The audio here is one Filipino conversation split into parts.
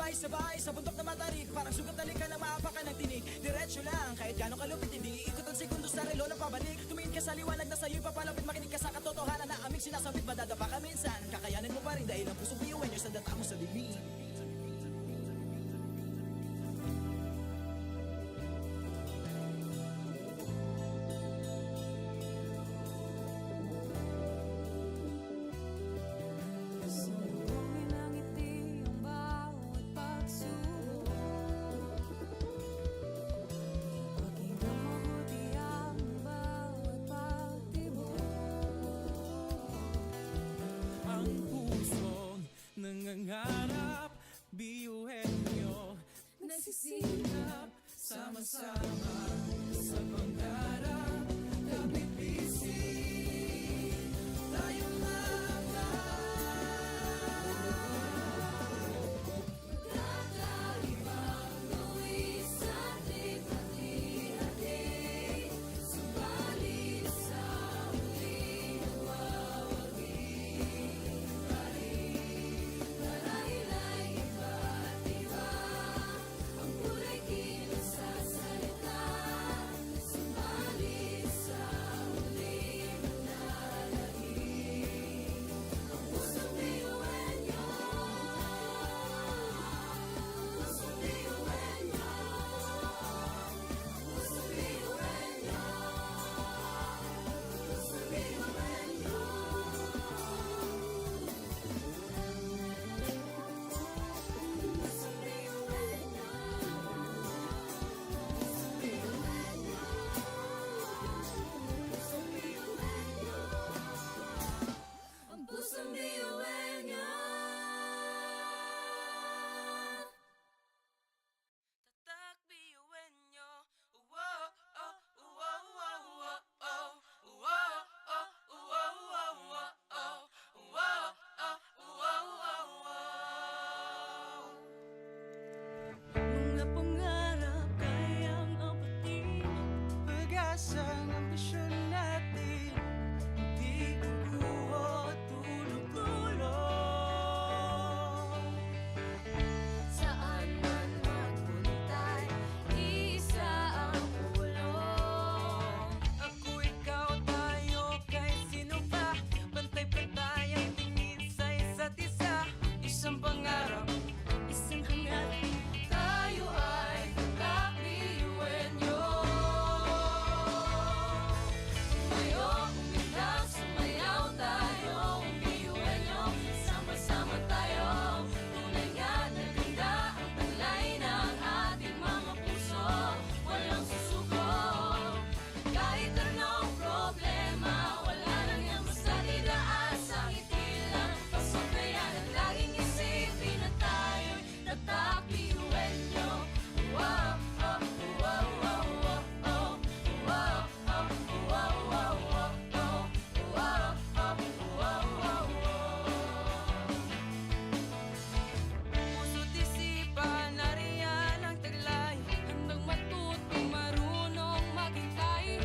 sabay-sabay sa bundok na matarik. Parang sugat na lika ng maapakan ng tinig. Diretso lang, kahit gano'ng kalupit, hindi ikot ang segundo sa relo na pabalik. Tumingin ka sa liwanag na sa'yo'y papalapit. Makinig ka sa katotohanan na aming sinasabit. Madadapa ka minsan, kakayanin mo pa rin dahil ang pusong biyuan nyo sa data mo sa dilim. Nangangarap, biyuhin nyo, nagsisilap, sama-sama sa pangarap, kapipising, tayong Kakaibang luwis at lipat-hati, subalit sa huli nagwawagi. Marahil ay iba't iba, ang kulay kilos sa salita, subalit sa huli manlalangin. Ang pusong biyuhan nyo, pusong biyuhan nyo, pusong biyuhan nyo, pusong biyuhan nyo. Ang pusong biyuhan niya. tatak biyuhin nyo. Wow, oh, wow, wow, wow, oh. Wow, oh, wow, wow, wow, oh. Wow, oh, wow, wow, wow. Mga pangarap kayang apatin, pag-asang ambisyon natin, di kukuha tulog-tulog. Saan man magpuntay, isa ang ulong. Ako, ikaw, tayo, kahit sino pa, pantay-pantay ang tingin sa isa't isa. Isang pangarap, isang hangat, Tayo ay kakabiyuhin nyo. Tumayo, umilang, sumayaw tayo. Biyuhin nyo, sama-sama tayo. Tunay nga na ganda ang taglay ng ating mga puso. Walang susuko, kahit anong problema. Wala lang yan basta didaan sa ngiti lang. Pasok na yan at laging isipin na tayo'y tatakbiyuhin nyo. Wow, oh, wow, wow, wow, oh. Wow, oh, wow, wow, wow, oh. Wow, oh, wow, wow, wow. puso't isipan, nariyan ang taglay. Handang matutong marunong maghintay.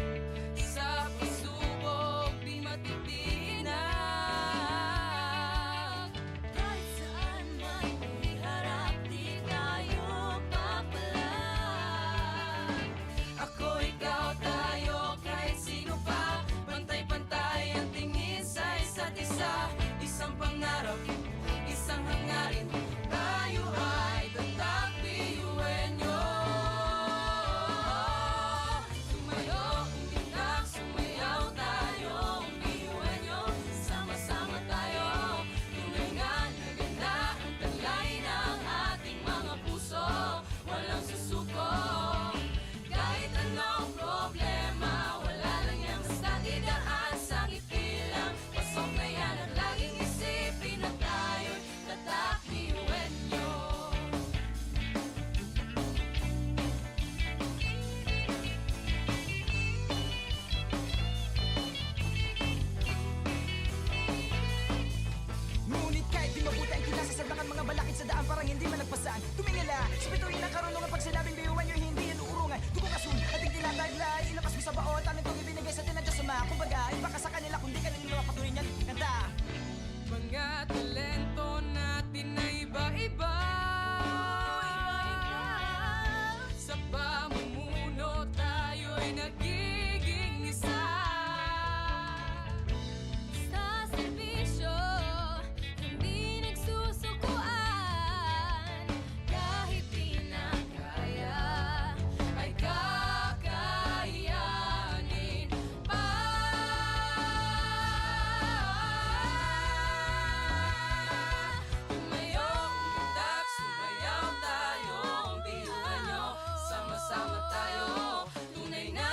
Sa pagsubok, di matitinag. Kahit saan man iharap, di tayo papalag. Ako, ikaw, tayo, kahit sino pa, pantay-pantay ang tingin sa isa't isa. Isang pangarap, isang hangarin, tayo ay tatakbiyuhin nyo. Tumayo, umiyak, sumayaw tayo. Biyuhin nyo, sama-sama tayo. Tunay nga na ganda ang taglay ng ating mga puso. Walang susuko, kahit anong problema. Wala lang yan basta didaan sa ngiti lang. Pasok na yan at laging isipin na tayo'y tatakbiyuhin nyo. Ngunit kahit di mabuti ang kinasasaglakan mga balakid sa daan parang hindi malagpasan. Tumingala, sa bituin ng karunungan pag sinabing biyuhan nyo hindi yan uurungan. Dugo kasun, ating tinataglay, ilabas mo sa baon. Tanong itong ibinigay sa tinadya sama. Kumbaga, iba ka sa kanila kundi kanila patuloy niyan kanta. Mga talento natin na iba-iba. nagiging isa. Sa serbisyo, hindi nagsusukuan. Kahit di na kaya, Ay kakayanin pa. Tumayo, umundak, sumayaw tayo. Ang biyuhan nyo, sama-sama tayo. Tunay na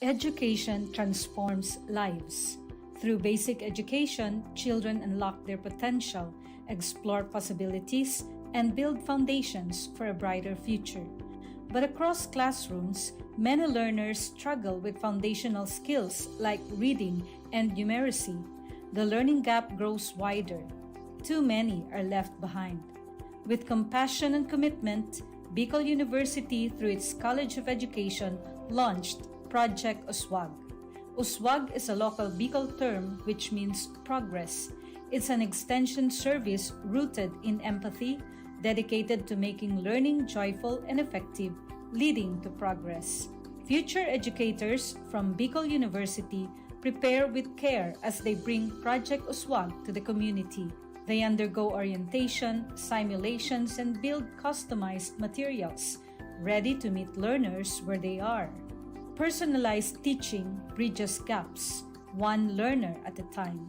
Education transforms lives. Through basic education, children unlock their potential, explore possibilities, and build foundations for a brighter future. But across classrooms, many learners struggle with foundational skills like reading and numeracy. The learning gap grows wider. Too many are left behind. With compassion and commitment, Bicol University, through its College of Education, launched Project Uswag. Uswag is a local Bicol term which means progress. It's an extension service rooted in empathy, dedicated to making learning joyful and effective, leading to progress. Future educators from Bicol University prepare with care as they bring Project Uswag to the community. They undergo orientation, simulations, and build customized materials, ready to meet learners where they are. Personalized teaching bridges gaps, one learner at a time.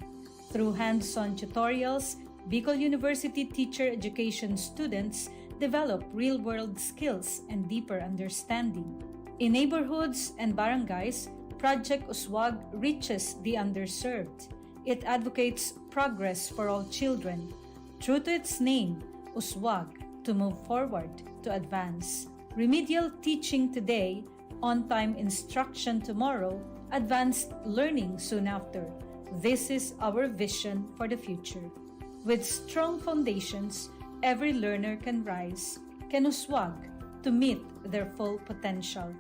Through hands-on tutorials, Bicol University teacher education students develop real-world skills and deeper understanding. In neighborhoods and barangays, Project Uswag reaches the underserved. It advocates progress for all children. True to its name, Uswag, to move forward, to advance. Remedial teaching today, on-time instruction tomorrow, advanced learning soon after. This is our vision for the future. With strong foundations, every learner can rise, can uswag, to meet their full potential.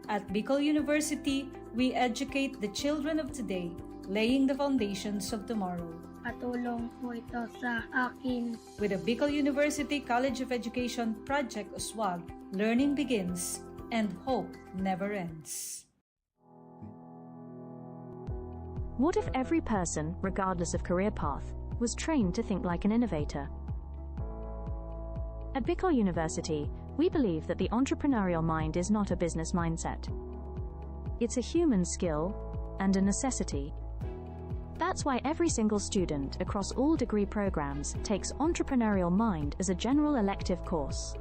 At Bicol University, we educate the children of today, laying the foundations of tomorrow. Katulong po ito sa akin. With the Bicol University College of Education Project Uswag, learning begins and hope never ends. What if every person, regardless of career path, was trained to think like an innovator? At Bicol University, we believe that the entrepreneurial mind is not a business mindset. It's a human skill and a necessity. That's why every single student across all degree programs takes Entrepreneurial Mind as a general elective course.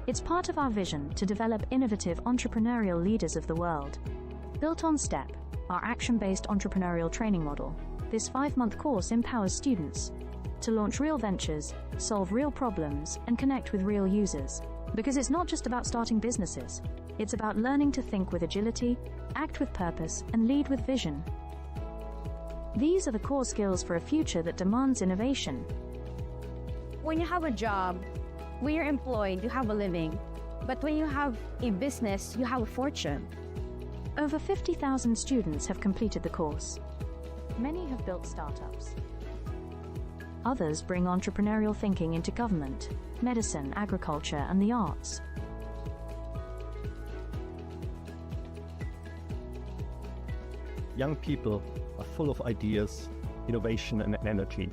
It's part of our vision to develop innovative entrepreneurial leaders of the world. Built on STEP, our action-based entrepreneurial training model, this 5-month course empowers students to launch real ventures, solve real problems, and connect with real users. Because it's not just about starting businesses, it's about learning to think with agility, act with purpose, and lead with vision. These are the core skills for a future that demands innovation. When you have a job, when you're employed, you have a living. But when you have a business, you have a fortune. Over 50,000 students have completed the course. Many have built startups. Others bring entrepreneurial thinking into government, medicine, agriculture, and the arts. Young people are full of ideas, innovation, and energy.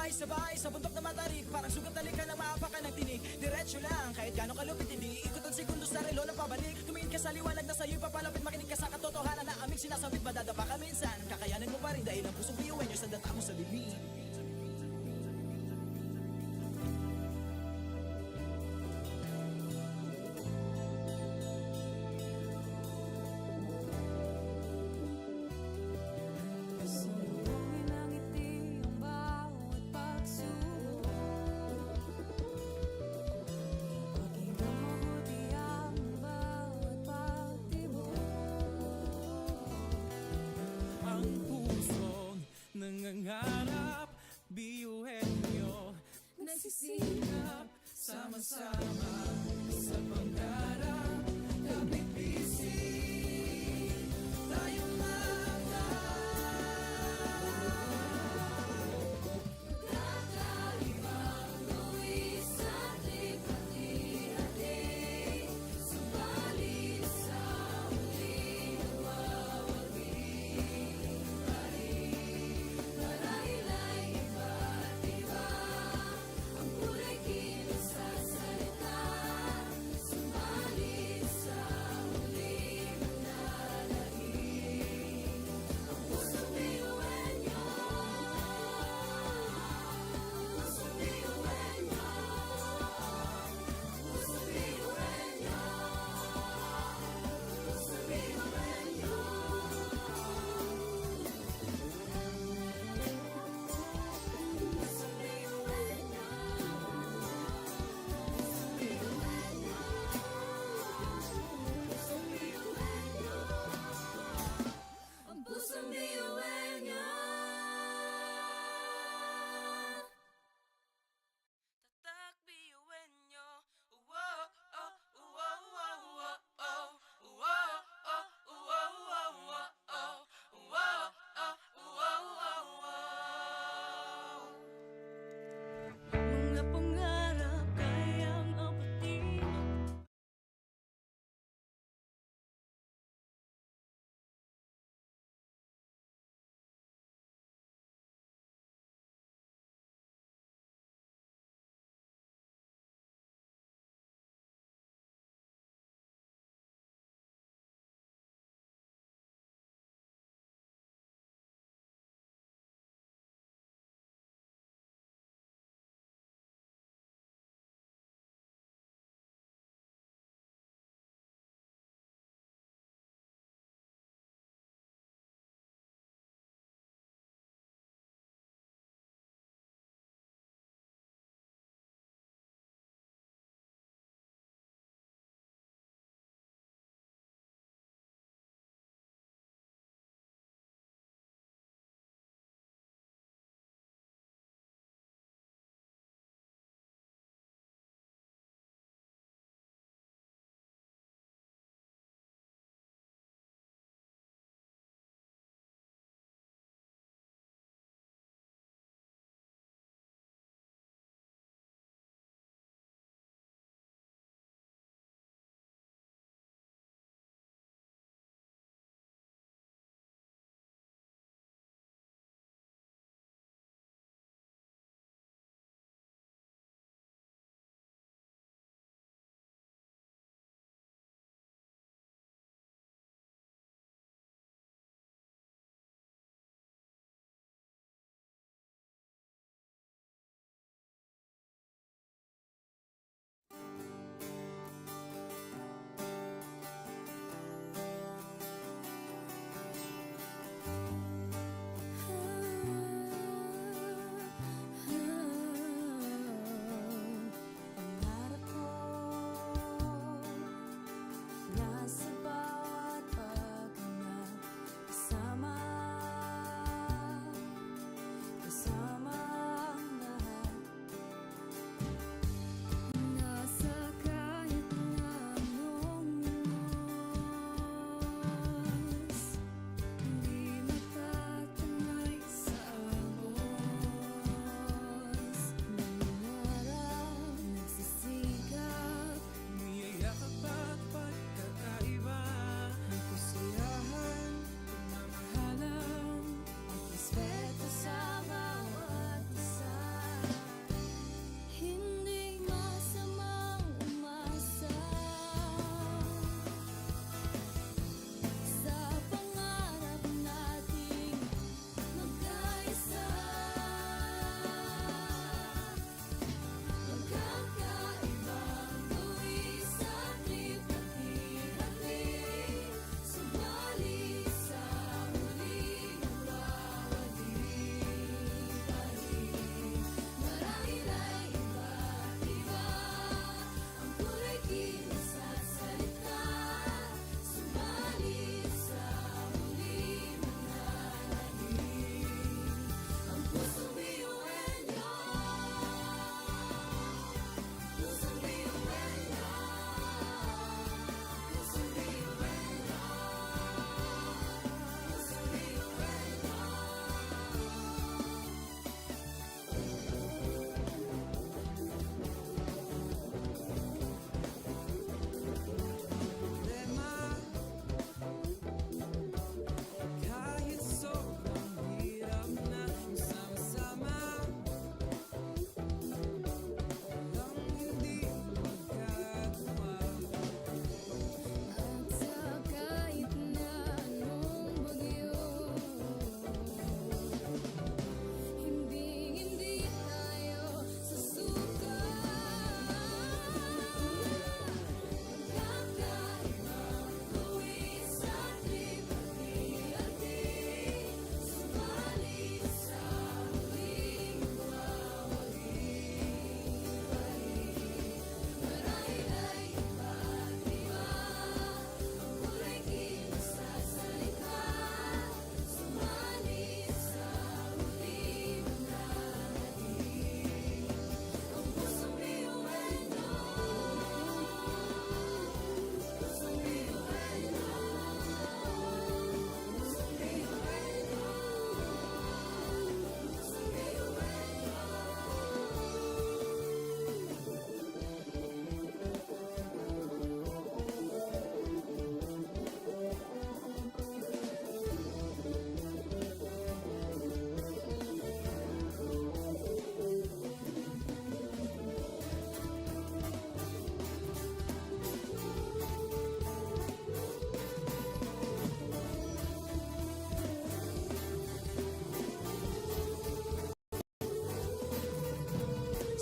Sabay-sabay sa bundok na matarik, parang sugat na likan ng maapakan ng tinig. Diretso lang, kahit gano'ng kalupit, hindi ikot ang segundo sa relo ng pabalik. Tumingin ka sa liwanag na sa'yo'y papalapit, makinig ka sa katotohanan na aming sinasabit. Madadapa ka minsan, kakayanin mo pa rin dahil ang pusong biyuin nyo sa data mo sa bibig. Salubungin ang ngiti ang bawat pagsubok. Pakinggan mabuti ang bawat pagtibok. Ang pusong nangangarap, biyuhin nyo nagsisikap, sama-sama sa pangarap. Kapit bisig, tayong mga Kakaibang luwis at likha-likha. Subalit sa huli nagwawagi pa rin. Marahil ay iba't iba ang kulay kilos sa salita. Subalit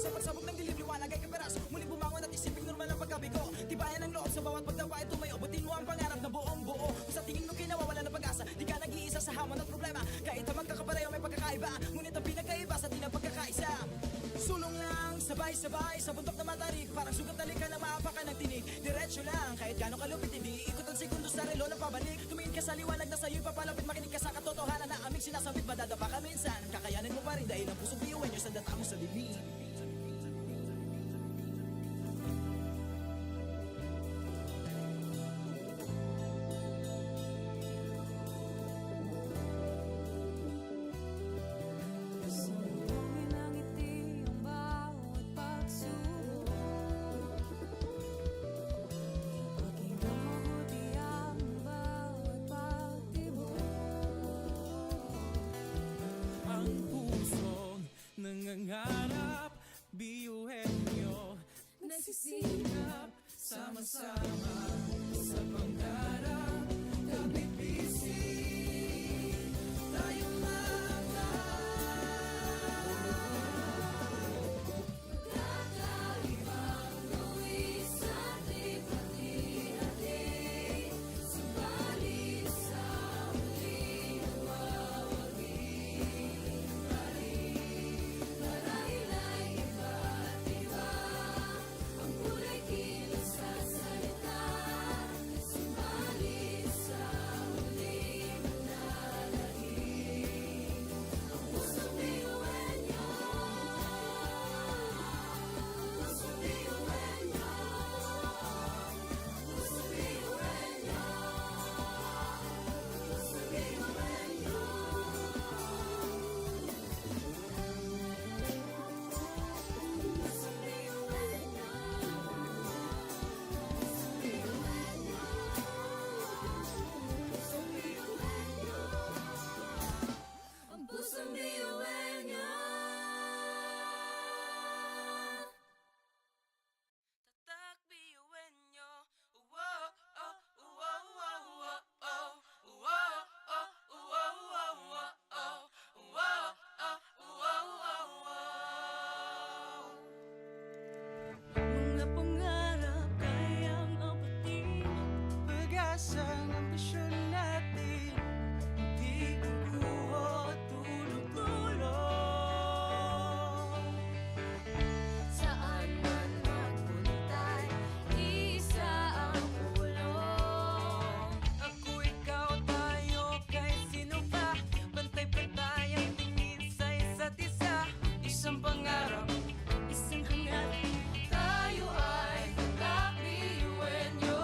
Sa pagsabog ng dilim, liwanag ay kaperaso. Muling bumangon at isiping normal ang pagkabigo. Tibayan ang loob sa bawat pagtawa ay tumayo. Butin mo ang pangarap na buong buo. Kung sa tingin mo kinawawala ng pag-asa, di ka nag-iisa sa hamon at problema. Kahit ang magkakapareho may pagkakaiba, ngunit ang pinagkaiba sa di na pagkakaisa. Sulong lang, sabay-sabay sa bundok na matarik. Parang sugat na likha na maapakan ng tinig. Diretso lang, kahit gano'ng kalupit, hindi ikot ang segundo sa relo na pabalik. Tumingin ka sa liwanag na sa'yo'y papalapit. Makinig ka sa katotohanan na aming sinasabit. Madadapa ka minsan, kakayanin mo pa rin dahil ang pusong biyuin nyo sa data mo sa dilim. Sumungin ang ngiti ang bawat pagsubok. Pakinggan mabuti ang bawat pagtibok. Ang pusong nangangarap, biyuhin nyo, nagsisikap, sama-sama sa pangarap. Kapit bisig, tayong Kakaibang luwis at lipat-lihatin. Subalit sa huling nawawagi. Marahil ay iba't iba ang kulay kilos at salita. Subalit sa huling manlalahim. Ang pusong biyuin nyo. Pusong biyuin nyo. Pusong biyuin nyo. Pusong biyuin nyo. Pusong biyuin nyo. Pusong biyuin nyo. Ang pusong biyuin nyo. tatak biyuin nyo. Uwo, oh, uwo, uwo, uwo, oh. Uwo, oh, uwo, uwo, uwo, oh. Uwo, oh, uwo, uwo, uwo. Mga pangarap kayang apatin, pag-asa ng ambisyon natin. Di kukuha tulog-tulog. Saan man magpuntay, isa ang ulo. Ako, ikaw, tayo, kahit sino pa. Pantay-pantay ang tingin sa isa't isa. Isang pangarap, isang hangarin. Tayo ay tatak biyuin nyo.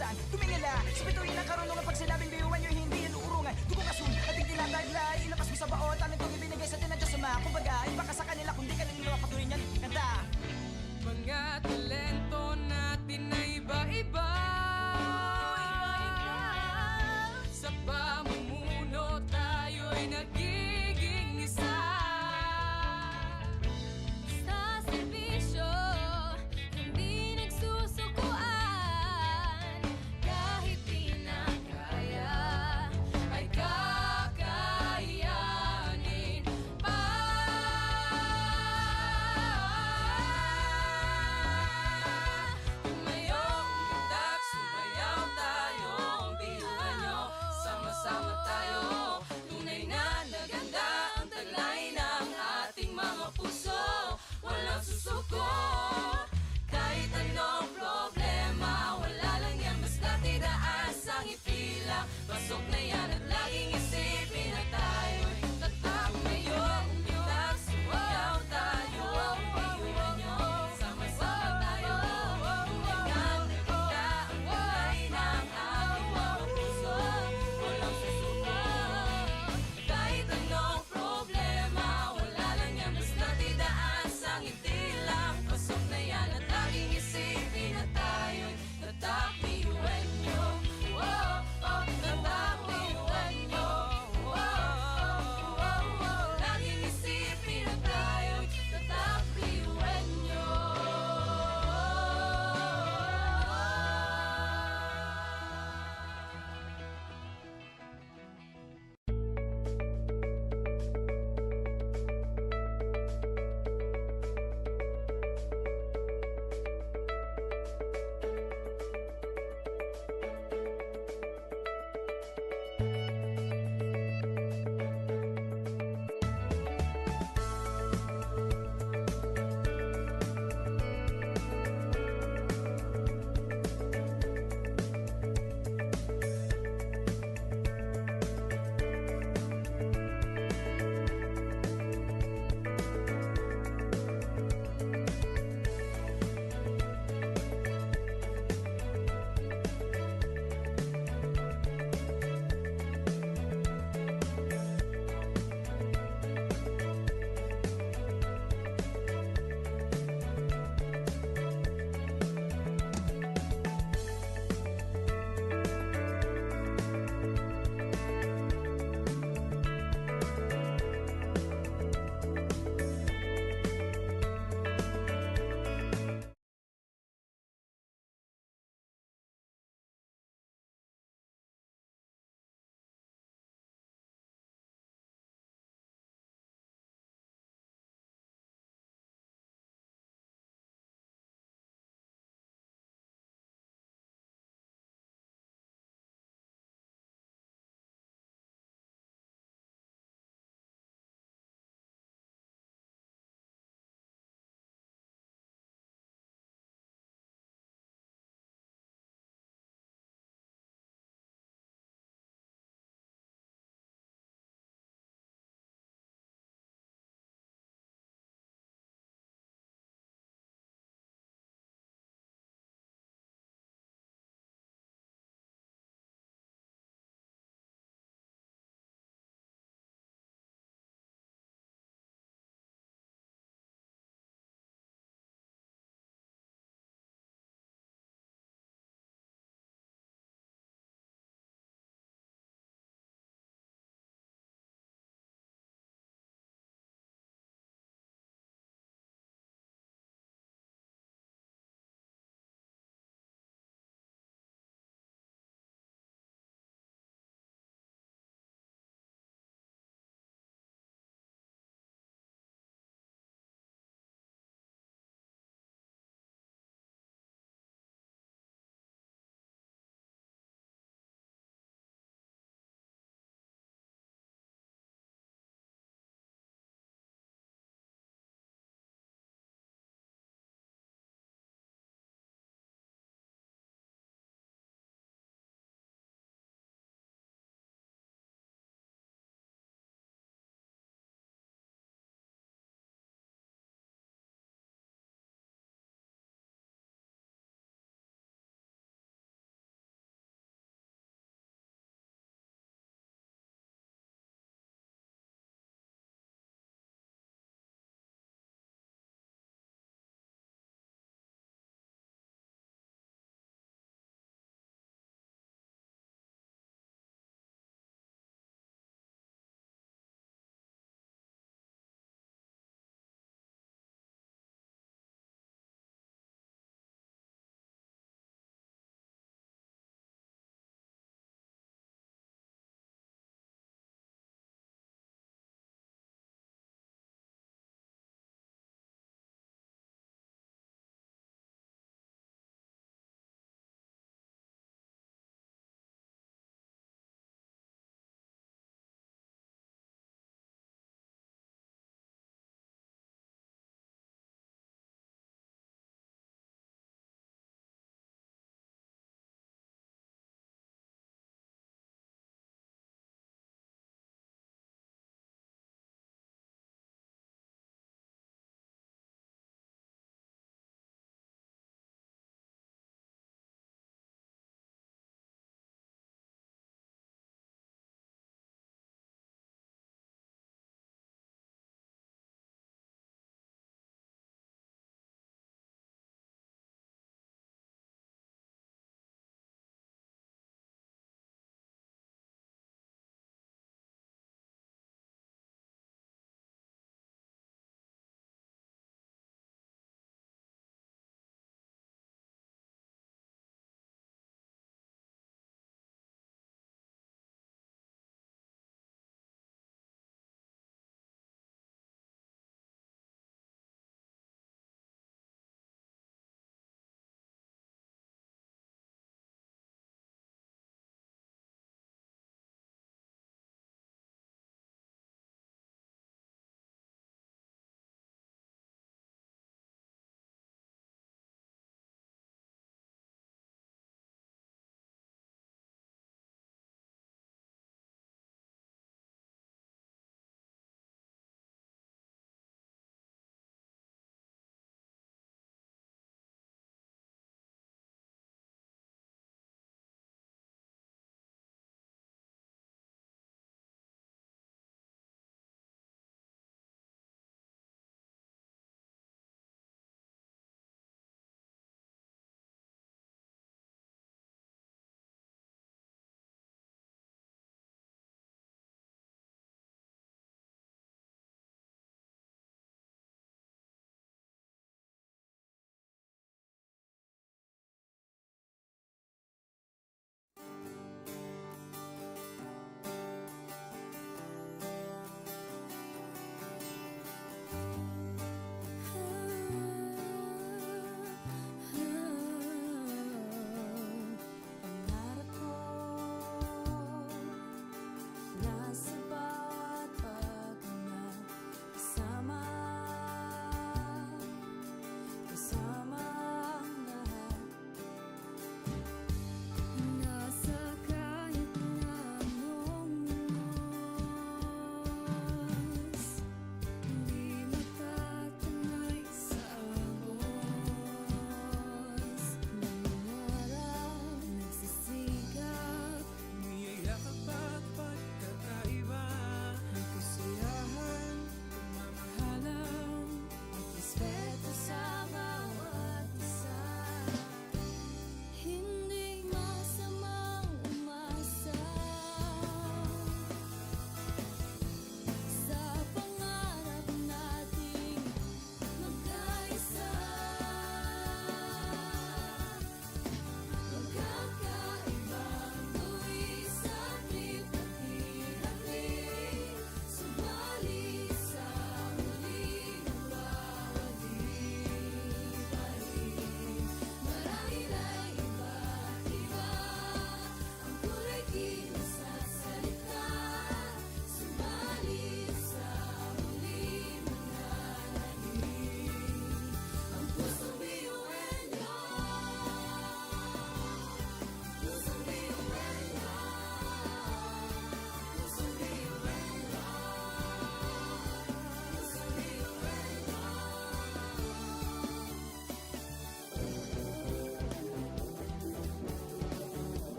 saan tumingala sa bituin ng karunungan. Pag sinabing biyuan nyo hindi yan uurungan. Dugong asun at hindi tinataglay, ilabas mo sa baon. Talentong ibinigay sa atin ng Diyos Ama. Kumbaga, baka sa kanila kung di ka niluluwa, patuloy niyan kanta. Mga talento natin na iba-iba, sa pamumuno tayo'y nagiging isa. Sa serbisyo, hindi nagsusukuan. Kahit di na kaya, ay kakayanin pa.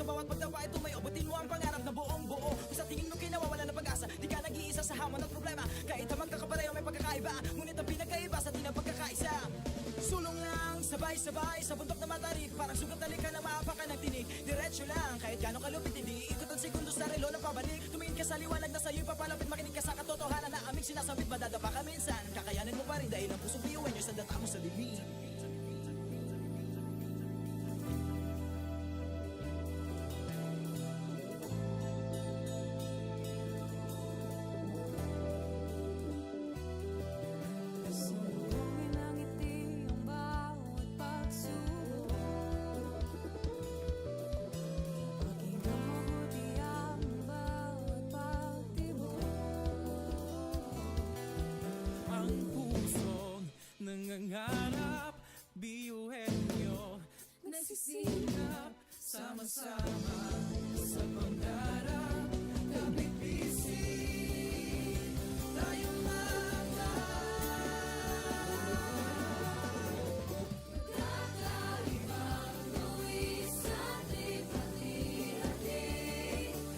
bawat pagdapa ay tumayo, abutin mo ang pangarap na buong buo. Kung sa tingin mo kinawawala ng pag-asa, di ka nag-iisa sa hamon at problema. Kahit na magkakapareho may pagkakaiba, ngunit ang pinagkaiba sa di na pagkakaisa. Sulong lang, sabay-sabay sa bundok na matarik, parang sugat na lika na maapakan ng tinig. Diretso lang, kahit gano'ng kalupit, hindi ikot ang segundo sa relo na pabalik. Tumingin ka sa liwanag na sa'yo'y papalapit, makinig ka sa katotohanan na aming sinasabit. Madadapa ka minsan, kakayanin mo pa rin dahil ang pusong biyuan nyo sa data mo sa limit. Salubungin ang ngiti ang bawat pagsubok. Pakinggan mabuti ang bawat pagtibok. Ang pusong nangangarap, biyuhin nyo nagsisikap, sama-sama sa pangarap. Kapit bisig, tayo Kakaibang luwis at hati-hati,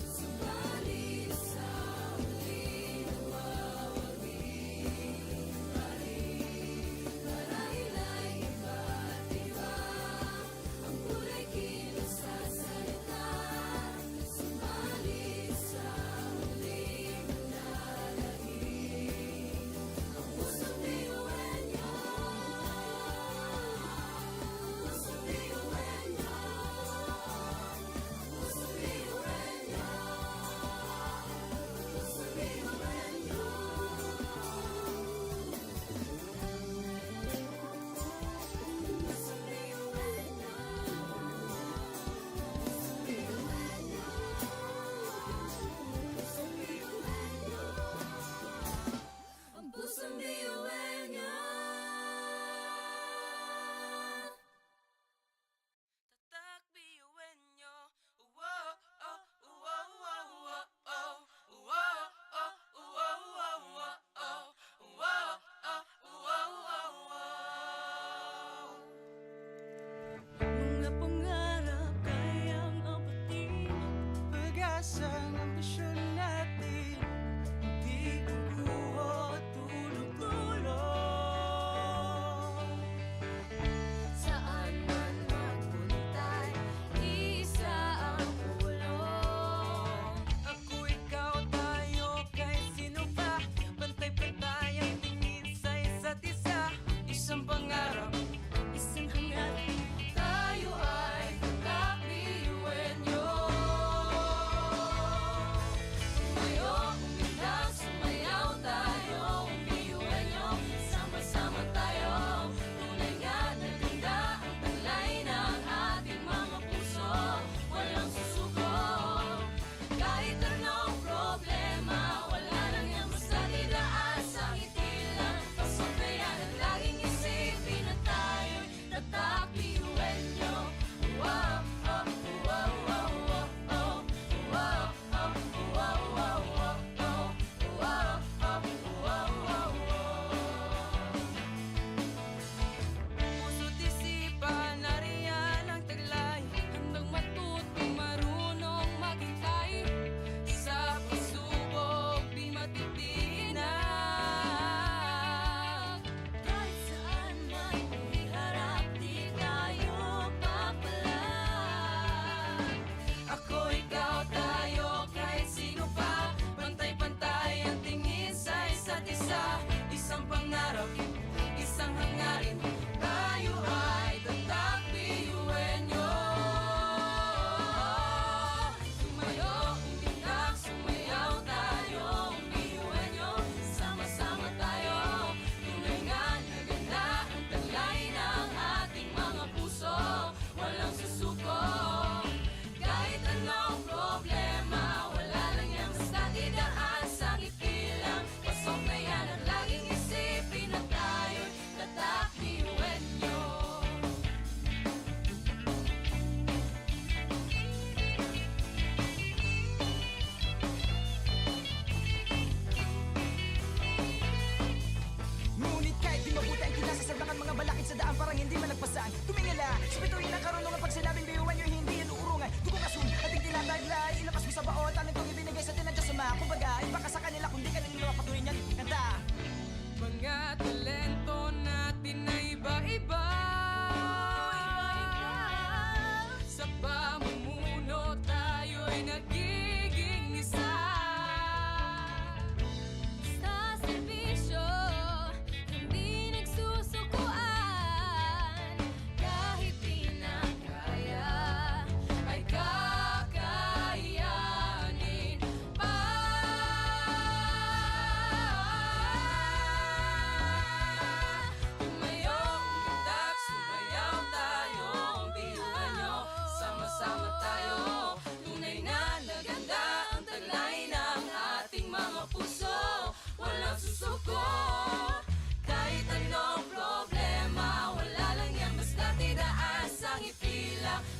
subalit sa huli nawawagi pa rin. Marahil ay iba't iba ang kulay kilos sa salita, subalit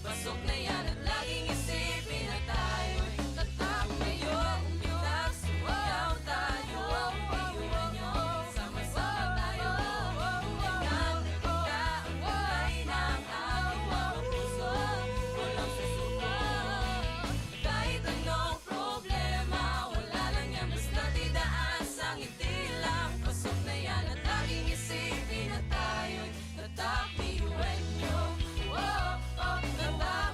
Pasok na yan at laging isipin na tayo'y tatak ngayon. Umitak, sumayaw tayo, piyuhan nyo, sama-sama tayo. Tunay na naganda ang kulay ng ating mga puso. Walang susuko. Kahit anong problema, wala lang yan basta didaan sa ngiti lang. Pasok na yan at laging isipin na tayo'y tatak, piyuhan nyo. Tatak,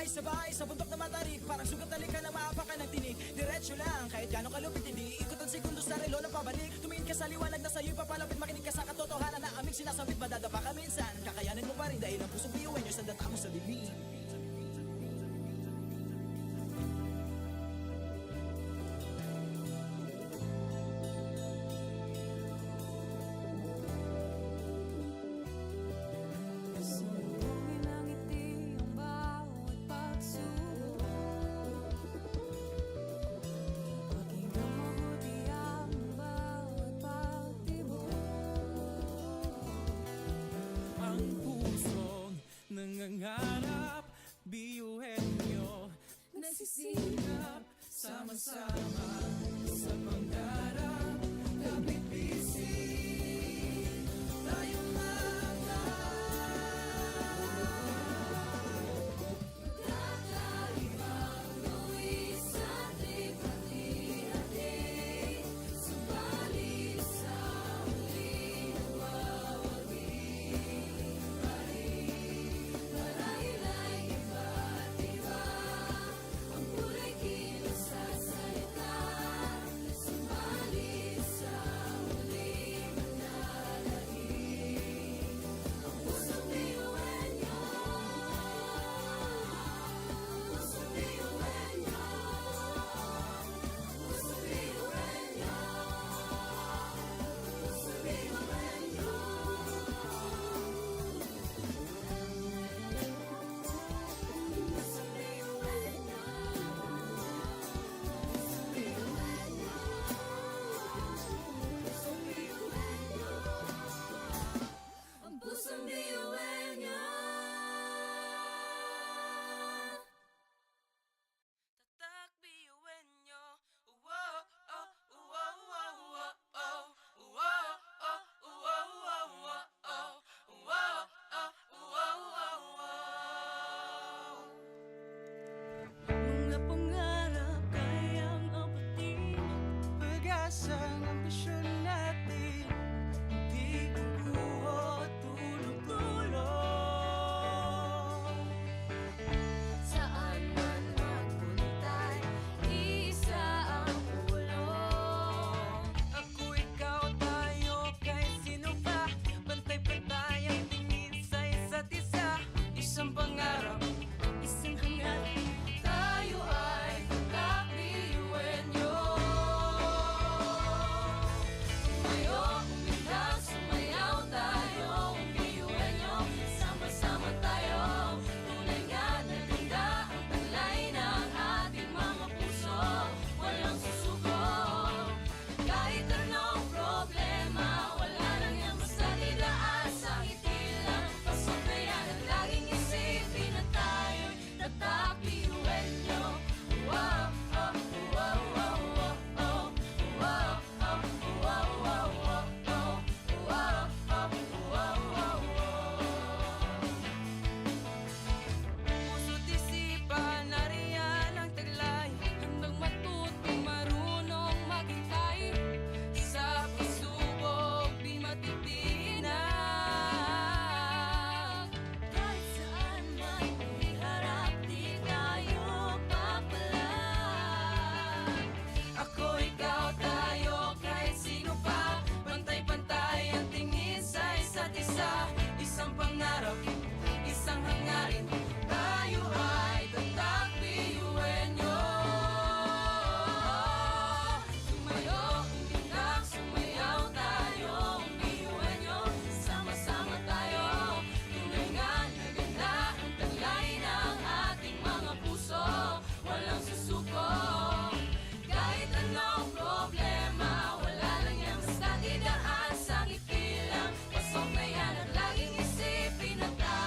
Sabay-sabay sa bundok na matarik, parang sugat na lika na maapakan ng tinig. Diretso lang, kahit gano'ng kalupit, hindi ikot ang segundo sa relo na pabalik. Tumingin ka sa liwanag na sa'yo'y papalapit, makinig ka sa katotohanan na aming sinasabit. Madadapa ka minsan, kakayanin mo pa rin dahil ang pusong biyuin nyo sa data mo sa dilim. Sumbungin ang ngiti ang bawat pagsubok. Pakinggan mabuti ang bawat pagtibok. Ang pusong nangangarap, biyuhin nyo Nagsisikap, sama-sama sa pangarap. Kapit bisig, tayong mga kakaibang luwis at lipat-lihatin. Subalit sa huli, nagwawagi pa rin. Marahil ay iba't iba ang kulay kilos sa salita. Subalit sa huli, manalangin ang pusong biyuhin niyo. Pusong biyuhin niyo. Pusong biyuhin niyo. Pusong biyuhin niyo. Pusong biyuhin niyo. Ang pusong biyuhin niyo. Tatak biyuin nyo. Wow, oh, wow, wow, wow, oh. Wow, oh, wow, wow, wow, oh. Wow, oh, wow, wow, wow. mga pangarap kayang abutin. Pag-asang ambisyon natin, hindi kukuha tulog-tulog. Saan man magpuntay, isa ang ulo. Ako, ikaw, tayo, kahit sino pa. Pantay-pantay ang tingin sa isa't isa. Isang pangarap, isang hangarin. Tayo ay kakabiyuhin niyo. Tumayo, umilag, sumayaw tayo. Biyuhin niyo, sama-sama tayo. Tunay nga na ganda ang talay ng ating mga puso. Walang susuko. Kahit anong problema, wala lang yan basta didaan sa ngiti lang. Pasok na yan at laging isipin na tayo'y tatak biyuhin niyo. Wow, oh, wow, wow, wow, oh. Wow, oh, wow, wow, wow, oh. Wow, oh, wow, wow, wow. Puso't isipan, nariyan ang taglay. Handang matuto, marunong maghintay. Sa pagsubok, di matitinag. Kahit saan man iharap, di tayo papalag. Ako, ikaw, tayo, kahit sino pa. Pantay-pantay ang tingin sa isa't isa. Isang pangarap, isang hangarin. Tayo ay tatak biyuhin nyo. Tumayo, umilag, sumayaw tayo. Biyuhin niyo, sama-sama tayo. Tunay nga na ganda ang talay ng ating mga puso. Walang susuko. Kahit anong problema, wala lang yan basta didaan sa ngiti lang. Pasok na yan at laging isipin na tayo.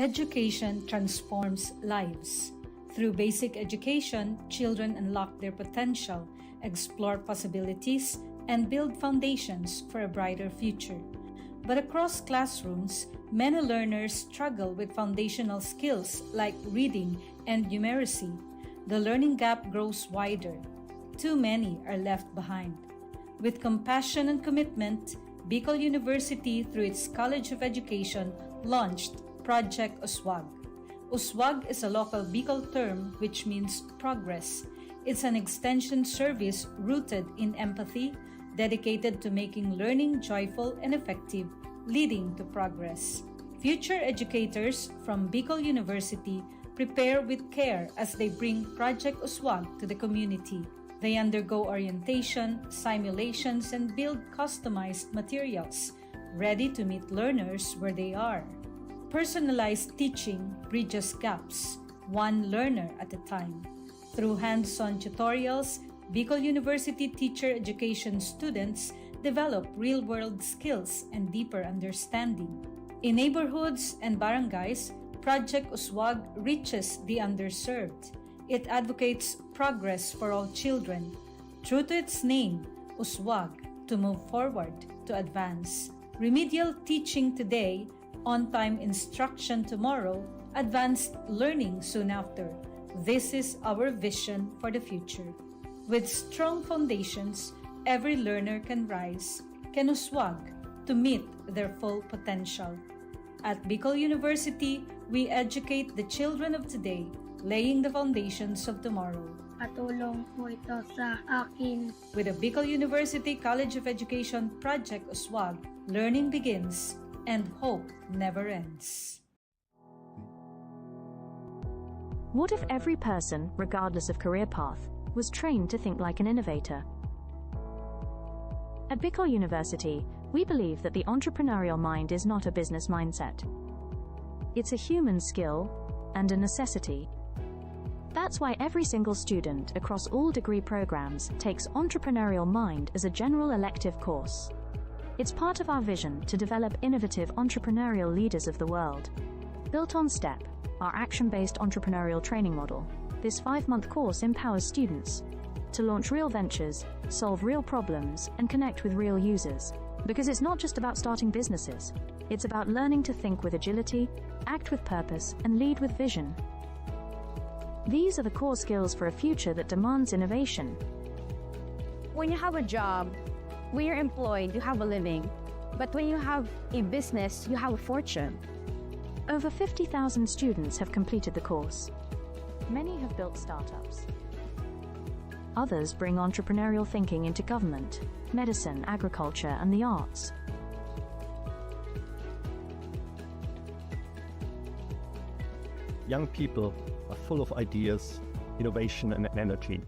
Education transforms lives. Through basic education, children unlock their potential, explore possibilities, and build foundations for a brighter future. But across classrooms, many learners struggle with foundational skills like reading and numeracy. The learning gap grows wider. Too many are left behind. With compassion and commitment, Bicol University, through its College of Education, launched Project Uswag. Uswag is a local Bicol term which means progress. It's an extension service rooted in empathy, dedicated to making learning joyful and effective, leading to progress. Future educators from Bicol University prepare with care as they bring Project Uswag to the community. They undergo orientation, simulations, and build customized materials, ready to meet learners where they are. Personalized teaching bridges gaps, one learner at a time. Through hands-on tutorials, Bicol University teacher education students develop real-world skills and deeper understanding. In neighborhoods and barangays, Project Uswag reaches the underserved. It advocates progress for all children. True to its name, Uswag, to move forward, to advance. Remedial teaching today, on-time instruction tomorrow, advanced learning soon after. This is our vision for the future. With strong foundations, every learner can rise, can uswag, to meet their full potential. At Bicol University, we educate the children of today, laying the foundations of tomorrow. Katulong po ito sa akin. With the Bicol University College of Education Project Uswag, learning begins and hope never ends. What if every person, regardless of career path, was trained to think like an innovator? At Bicol University, we believe that the entrepreneurial mind is not a business mindset. It's a human skill and a necessity. That's why every single student across all degree programs takes Entrepreneurial Mind as a general elective course. It's part of our vision to develop innovative entrepreneurial leaders of the world. Built on STEP, our action-based entrepreneurial training model, this 5-month course empowers students to launch real ventures, solve real problems, and connect with real users. Because it's not just about starting businesses, it's about learning to think with agility, act with purpose, and lead with vision. These are the core skills for a future that demands innovation. When you have a job, when you're employed, you have a living. But when you have a business, you have a fortune. Over 50,000 students have completed the course. Many have built startups. Others bring entrepreneurial thinking into government, medicine, agriculture, and the arts. Young people are full of ideas, innovation, and energy.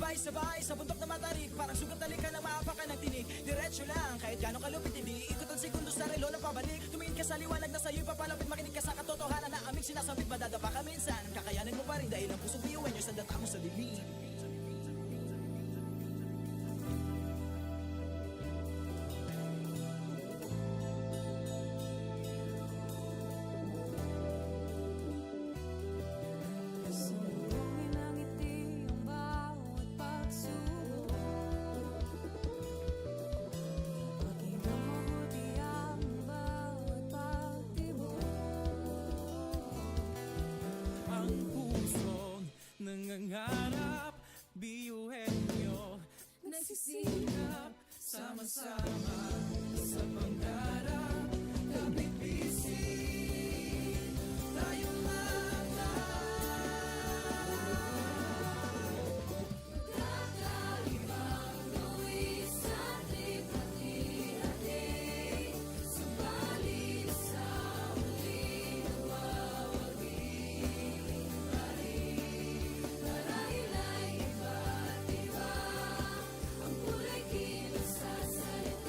Sabay-sabay sa bundok na matarik, parang sugat talikan ng maapakan ng tinig. Diretso lang, kahit gano'ng kalupit hindi ikot ang segundo sa relo na pabalik. Tumingin ka sa liwanag na sa'yo'y papalapit, makinig ka sa katotohanan na aming sinasabit. Madadapa ka minsan, kakayanin mo pa rin dahil ang pusong biyuan nyo sa data mo sa dilim. Sumbungin ang ngiti ang bawat pagsubok. Pakinggan mabuti ang bawat pagtibok. Ang pusong nangangarap, biyuhin nyo Nagsisikap, sama-sama sa pangarap. Kapit bisig, tayo kakaibang luwis at lipat-hati. Subalit sa muling nawawagi pa rin. Marahil ay iba't iba ang kulay kilos sa salita.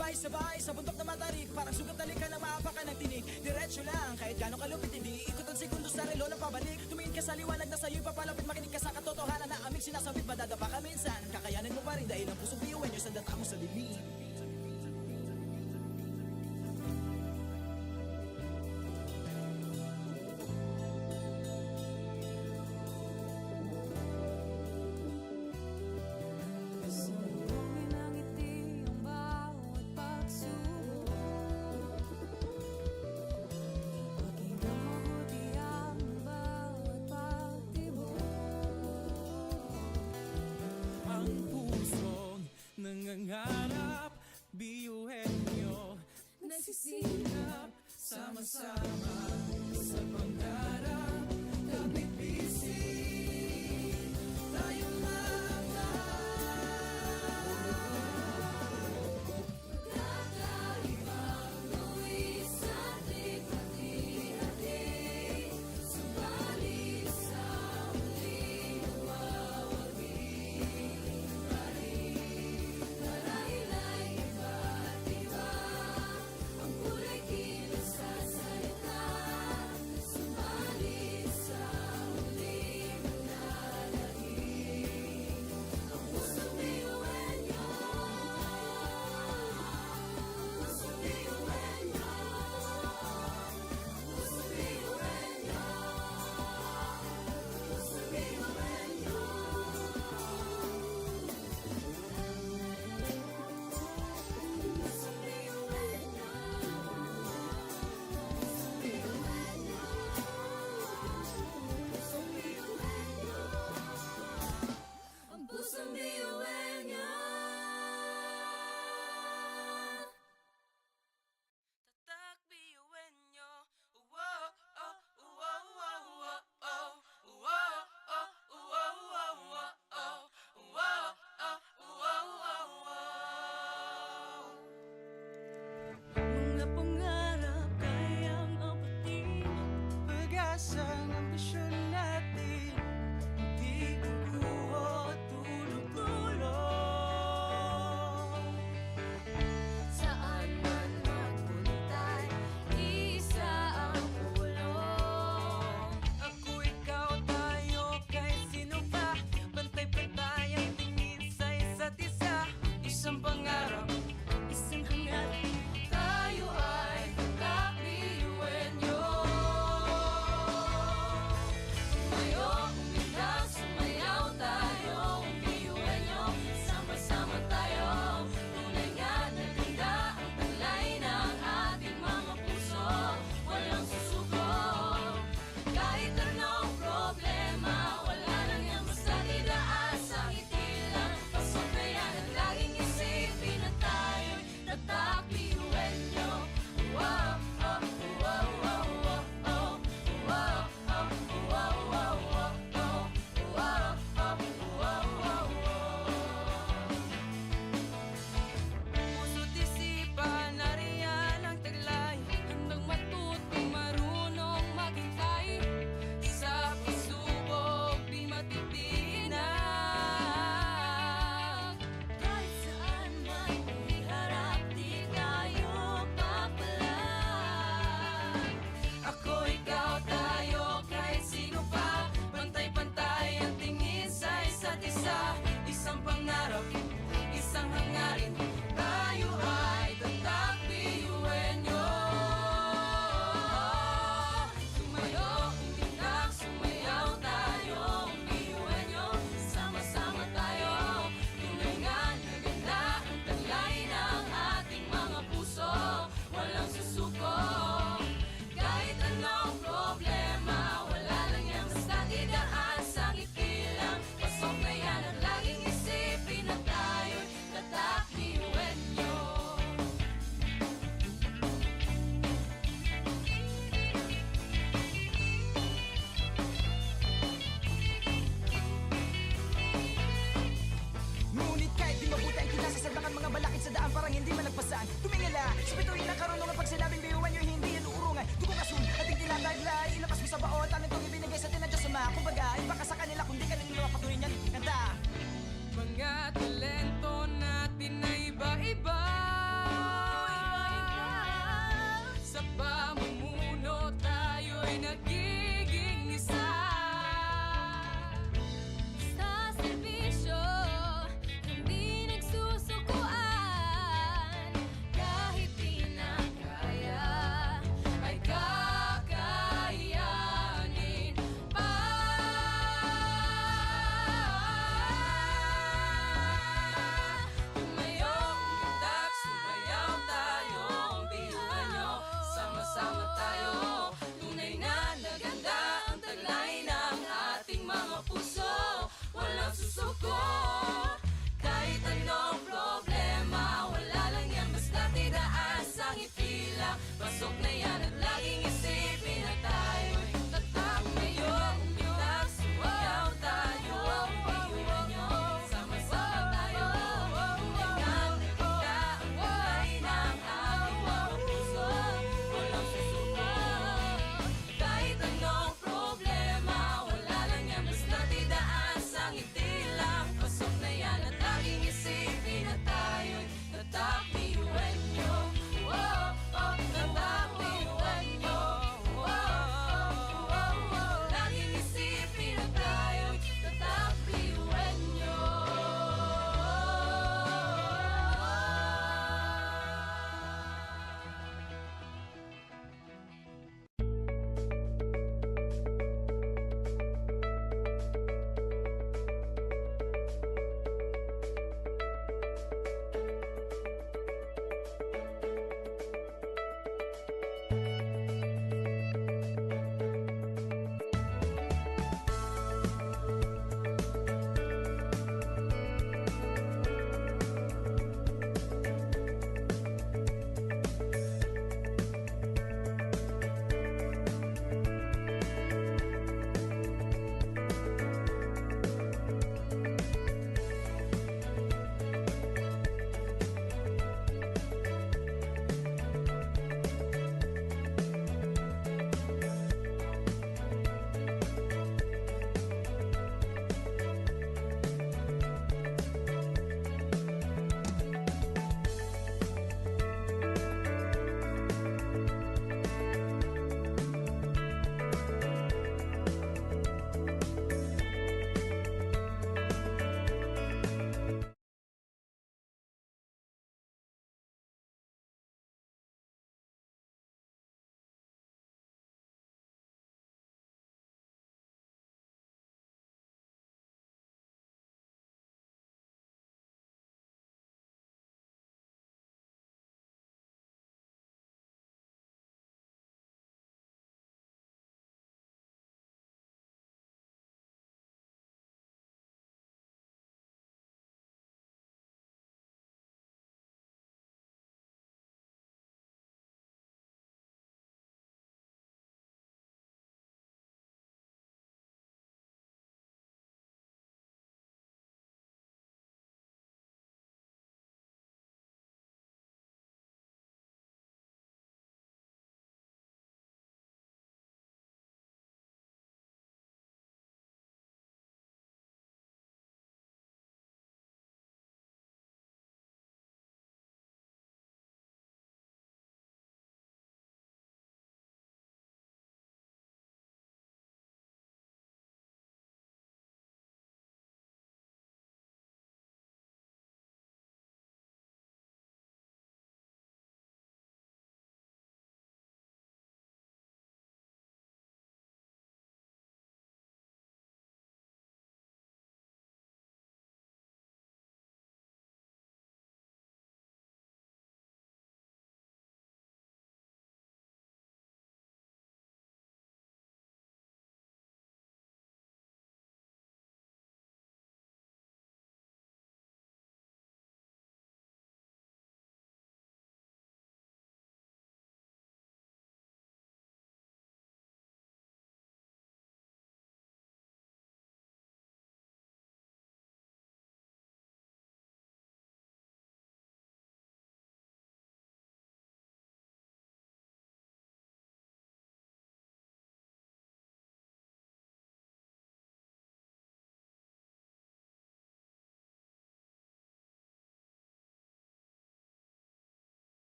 Sabay-sabay sa bundok na matarik, parang sugat na likha ng maapakan ng tinig. Diretso lang, kahit gano'ng kalupit, hindi ikot ang segundo sa relo ng pabalik. Tumingin ka sa liwanag na sa'yo'y papalapit, makinig ka sa katotohanan na aming sinasabit. Madadapa ka minsan, kakayanin mo pa rin dahil ang pusong biyuin nyo sa data mo sa dilim. Sumulungin ang ngiti ang bawat pagsubok. Pakinggan mabuti ang bawat pagtibok. Ang pusong nangangarap, biyuhin nyo Nagsisikap, sama-sama sa pangarap. Kapit bisig, tayong kakaibang luwis at likha-hati. Subalit sa muling mawawagi pa rin. Marahil ay iba't iba ang kulay kilos sa salita. Subalit sa muling manalangin. Ang pusong biyuin nyo. Pusong biyuin nyo. Pusong biyuin nyo. Pusong biyuin nyo. Pusong biyuin nyo. Pusong biyuin nyo. Ang pusong biyuin nyo. Tatak biyuin nyo. Wow, oh, wow, wow, wow, oh. Wow, oh, wow, wow, wow, oh. Wow, oh, wow, wow, wow. mga pangarap kayang apatin. Pag-asang ambisyon natin, di kukuha tulog-tulog. Saan man magpuntay, isa ang ulong. Ako, ikaw, tayo, kahit sino pa. Pantay-pantay ang tingin sa isa't isa. Isang pangarap, isang hangarin. Tayo ay kakabiyuin nyo. Tumayo, umilag, sumayaw tayo. Biyuin nyo, sama-sama tayo. Tunay nga na ganda ang taglay ng ating mga puso. Walang susuko. Kahit anong problema, wala lang yan basta didaan sa ngiti lang. Pasok na yan at laging isipin na tayo'y tatak biyuin nyo. Wow, oh, wow, wow, wow, oh. Wow, oh, wow, wow, wow, oh. Wow, oh, wow, wow, wow. Puso't isipan, nariyan ang taglay. Handang matutong marunong maghintay. Sa pagsubok, di matitinag. Kahit saan man iharap, di tayo papalag. Ako, ikaw, tayo, kahit sino pa. Pantay-pantay ang tingin sa isa't isa. Isang pangarap, isang hangarin. Tayo ay tatak biyuin nyo. Tumayo, umilag, sumayaw tayo. Biyuin nyo, sama-sama tayo. Tunay nga na ganda ang taglay ng ating mga puso. Walang susuko. Kahit anong problema, wala lang yan basta didaan sa ngiti lang. Pasok na yan at laging isipin na tayo'y tatak biyuin nyo. Ngunit kahit di mabuti ang kinasasalangan mga balakid sa daan parang hindi malagpasan. Tumingala, sa bituin ng karunungan pag sinabing biyuan nyo hindi yan uurungan. Dugo kasun, ating tinataglay, ilabas mo sa baon. Tanong itong ibinigay sa atin ng Diyos Ama. Kumbaga, iba ka sa kanila kundi kanila patuloy niyan. Kanta! Mga talento natin na iba-iba. Pasok na yan at laging isipin na tayo'y tatak ngayon. Umitak, sumayaw tayo, piyuhan nyo, sama-sama tayo. Tunay na ang kulay ng ating mga puso, walang susuko. Kahit anong problema, wala lang yan, basta't idaan sa ngiti lang. Pasok na yan at laging isipin na tayo'y tatak, piyuhan nyo. Tatak,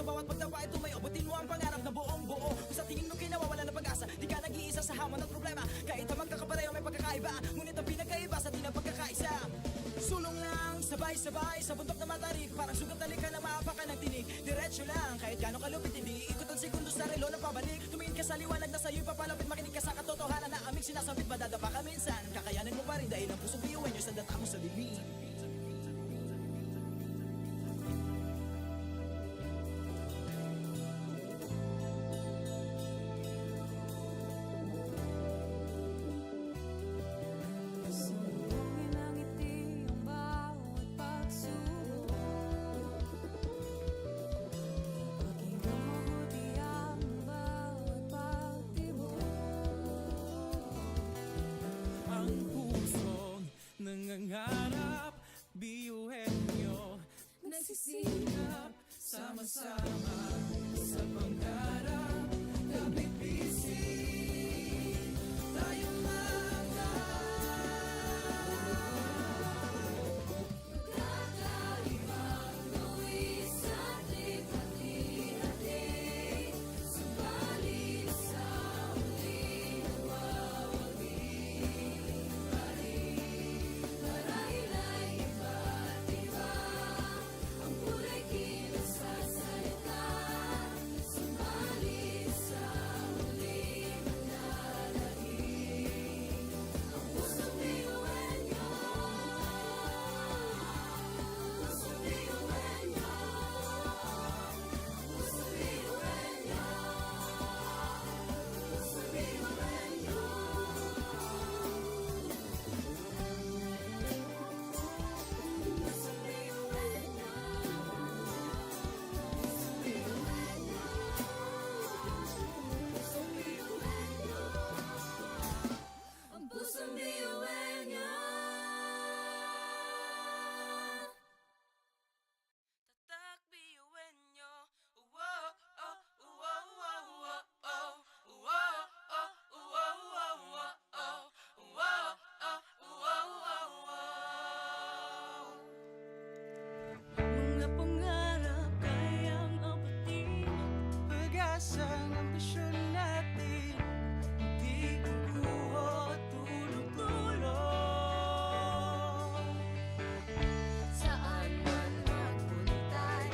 Sa bawat pagtawa ito may abutin mo ang pangarap na buong buo. Kung sa tingin mo kinawawala ng pag-asa, di ka nag-iisa sa hamon at problema. Kahit na magkakapareho may pagkakaiba, ngunit ang pinagkaiba sa di na pagkakaisa. Sulong lang, sabay-sabay sa bundok na matarik. Parang sugat na lika na maapak ka ng tinig. Diretso lang, kahit gano'ng kalupit hindi ikot ang segundo sa relo na pabalik. Tumingin ka sa liwanag na sa'yo'y papalapit. Makinig ka sa katotohanan na aming sinasabit. Madadapa ka minsan, kakayanin mo pa rin dahil ang pusong biyuin nyo sa data mo sa bibig. Sumugin ang ngiti ang bawat pagsubok. Pakinggan mabuti ang bawat pagtibok. Ang pusong nangangarap, biyuhin nyo Nagsisikap sama-sama sa pangarap. Kapit bisig, tayong mga kakaibang luwis at lipat-hati. Subalit sa huli nawawagi pa rin. Marahil ay iba't iba ang kulay kinasasalita. Subalit sa huli manlalahim ang pusong biyuhin nyo. Pusong biyuhin nyo. Pusong biyuhin nyo. Pusong biyuhin nyo. Pusong biyuhin nyo. Pusong biyuhin nyo. Pusong biyuhin nyo. Ang pusong biyuhin nyo. tatak biyuhin nyo. Wow, oh, wow, wow, wow, oh. Wow, oh, wow, wow, wow, oh. Wow, oh, wow, wow, wow. Mga pangarap kayang abutin. Pag-asa ng ambisyon natin, di kukuha tulog-tulog. Saan man magpuntay,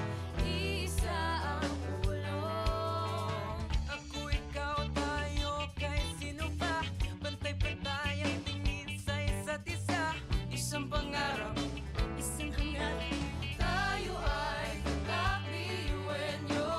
isa ang ulong. Ako, ikaw, tayo, kahit sino pa. Pantay-pantay ang tingin sa isa't isa. Isang pangarap, Isang hangarin, tayo ay tatak biyuhin nyo.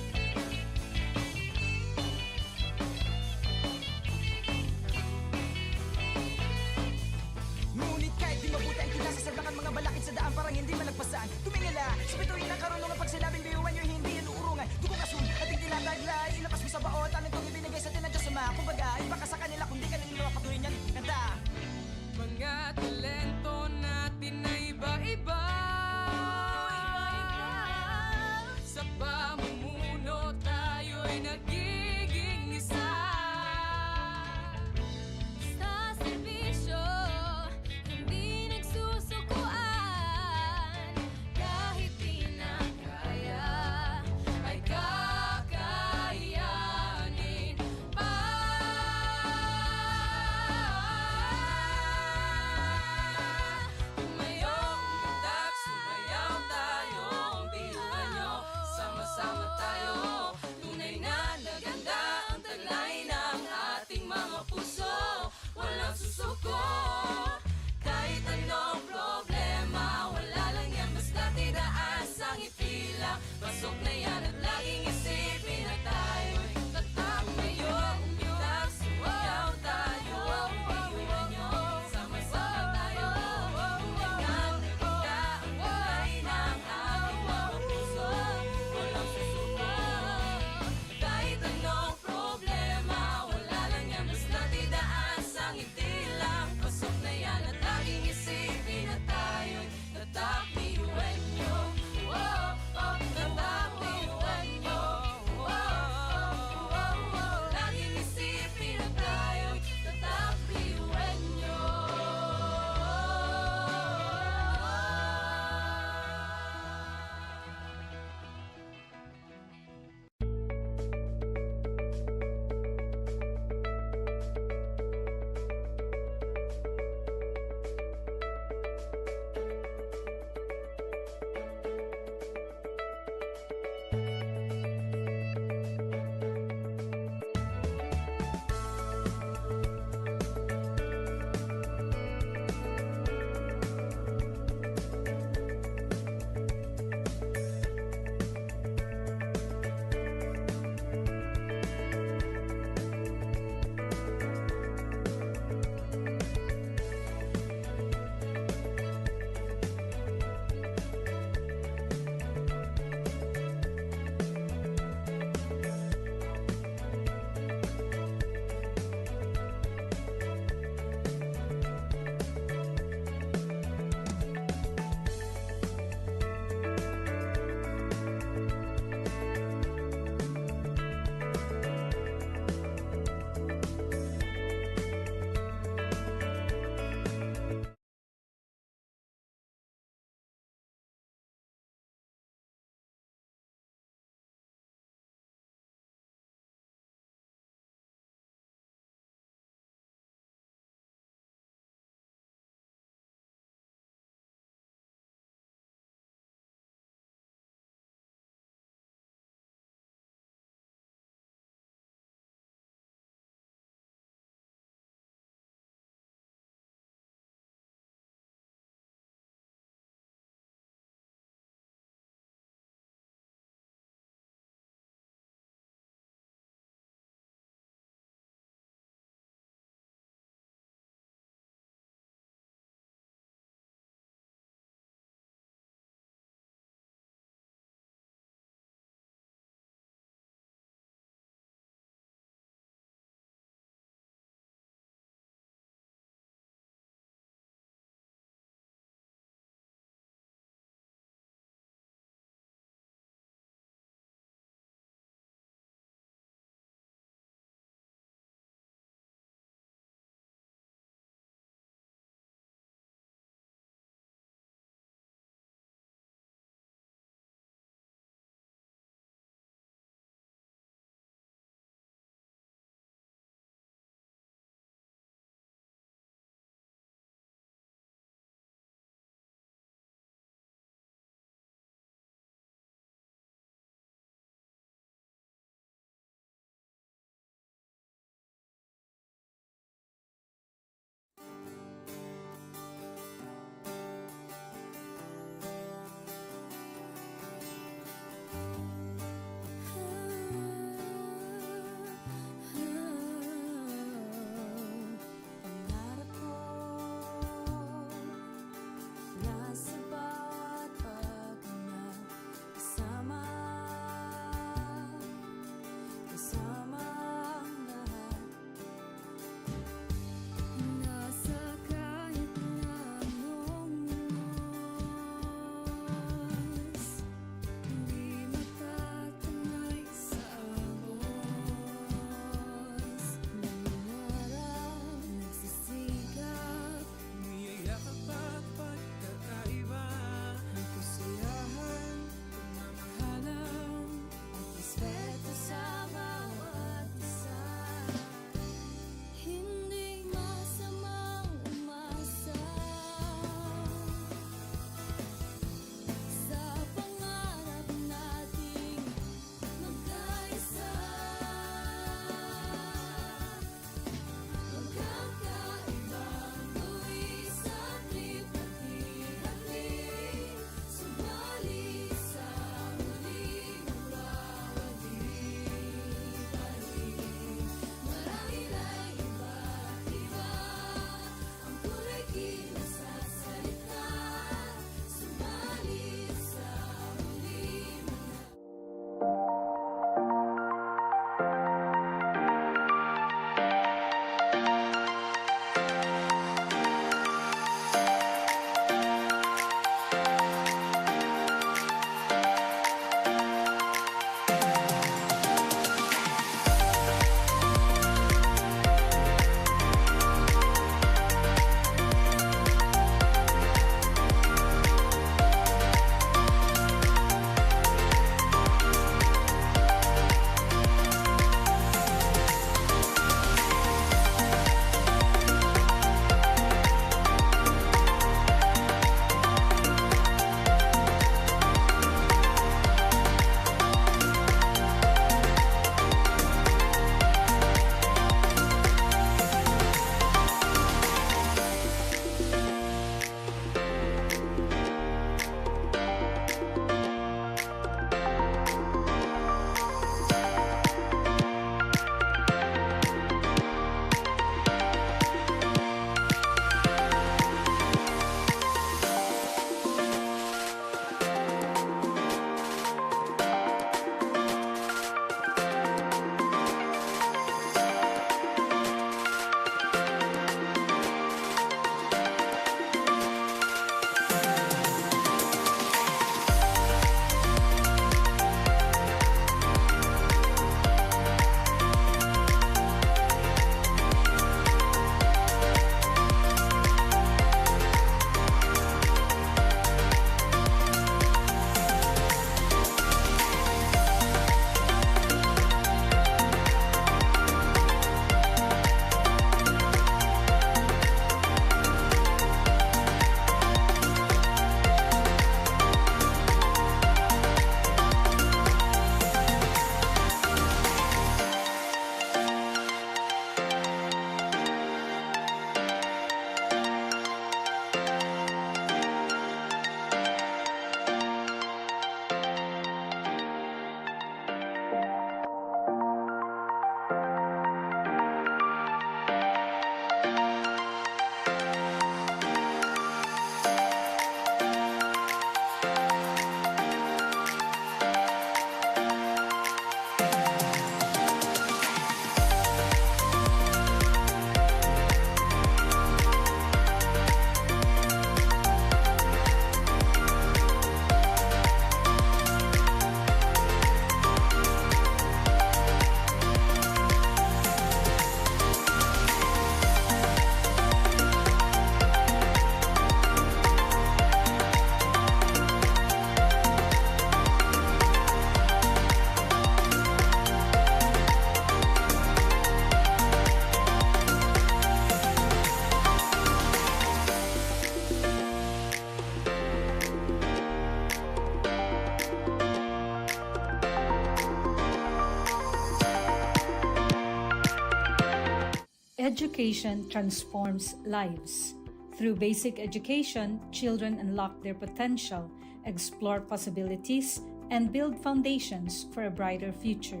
Education transforms lives. Through basic education, children unlock their potential, explore possibilities, and build foundations for a brighter future.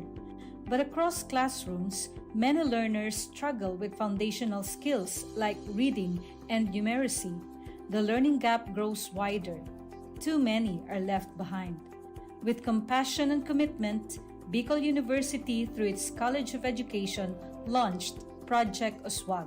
But across classrooms, many learners struggle with foundational skills like reading and numeracy. The learning gap grows wider. Too many are left behind. With compassion and commitment, Bicol University, through its College of Education, launched Project Uswag.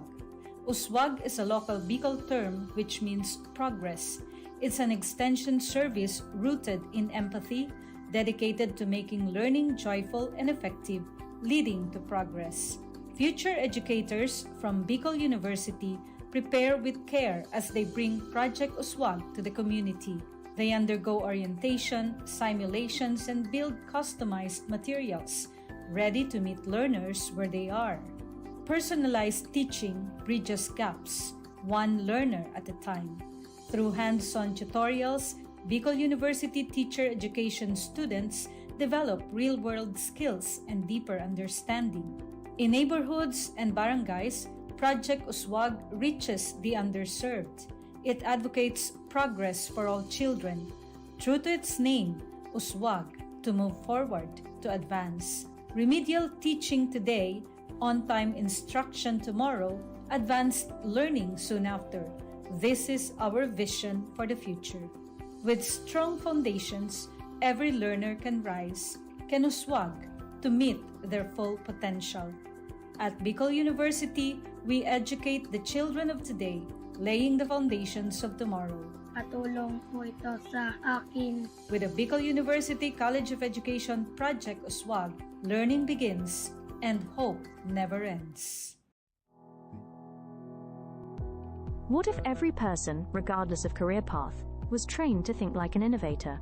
Uswag is a local Bicol term which means progress. It's an extension service rooted in empathy, dedicated to making learning joyful and effective, leading to progress. Future educators from Bicol University prepare with care as they bring Project Uswag to the community. They undergo orientation, simulations, and build customized materials, ready to meet learners where they are. Personalized teaching bridges gaps, one learner at a time. Through hands-on tutorials, Bicol University teacher education students develop real-world skills and deeper understanding. In neighborhoods and barangays, Project Uswag reaches the underserved. It advocates progress for all children. True to its name, Uswag, to move forward, to advance. Remedial teaching today, on-time instruction tomorrow, advanced learning soon after. This is our vision for the future. With strong foundations, every learner can rise, can uswag, to meet their full potential. At Bicol University, we educate the children of today, laying the foundations of tomorrow. Patulong po ito sa akin. With the Bicol University College of Education Project Uswag, learning begins and hope never ends. What if every person, regardless of career path, was trained to think like an innovator?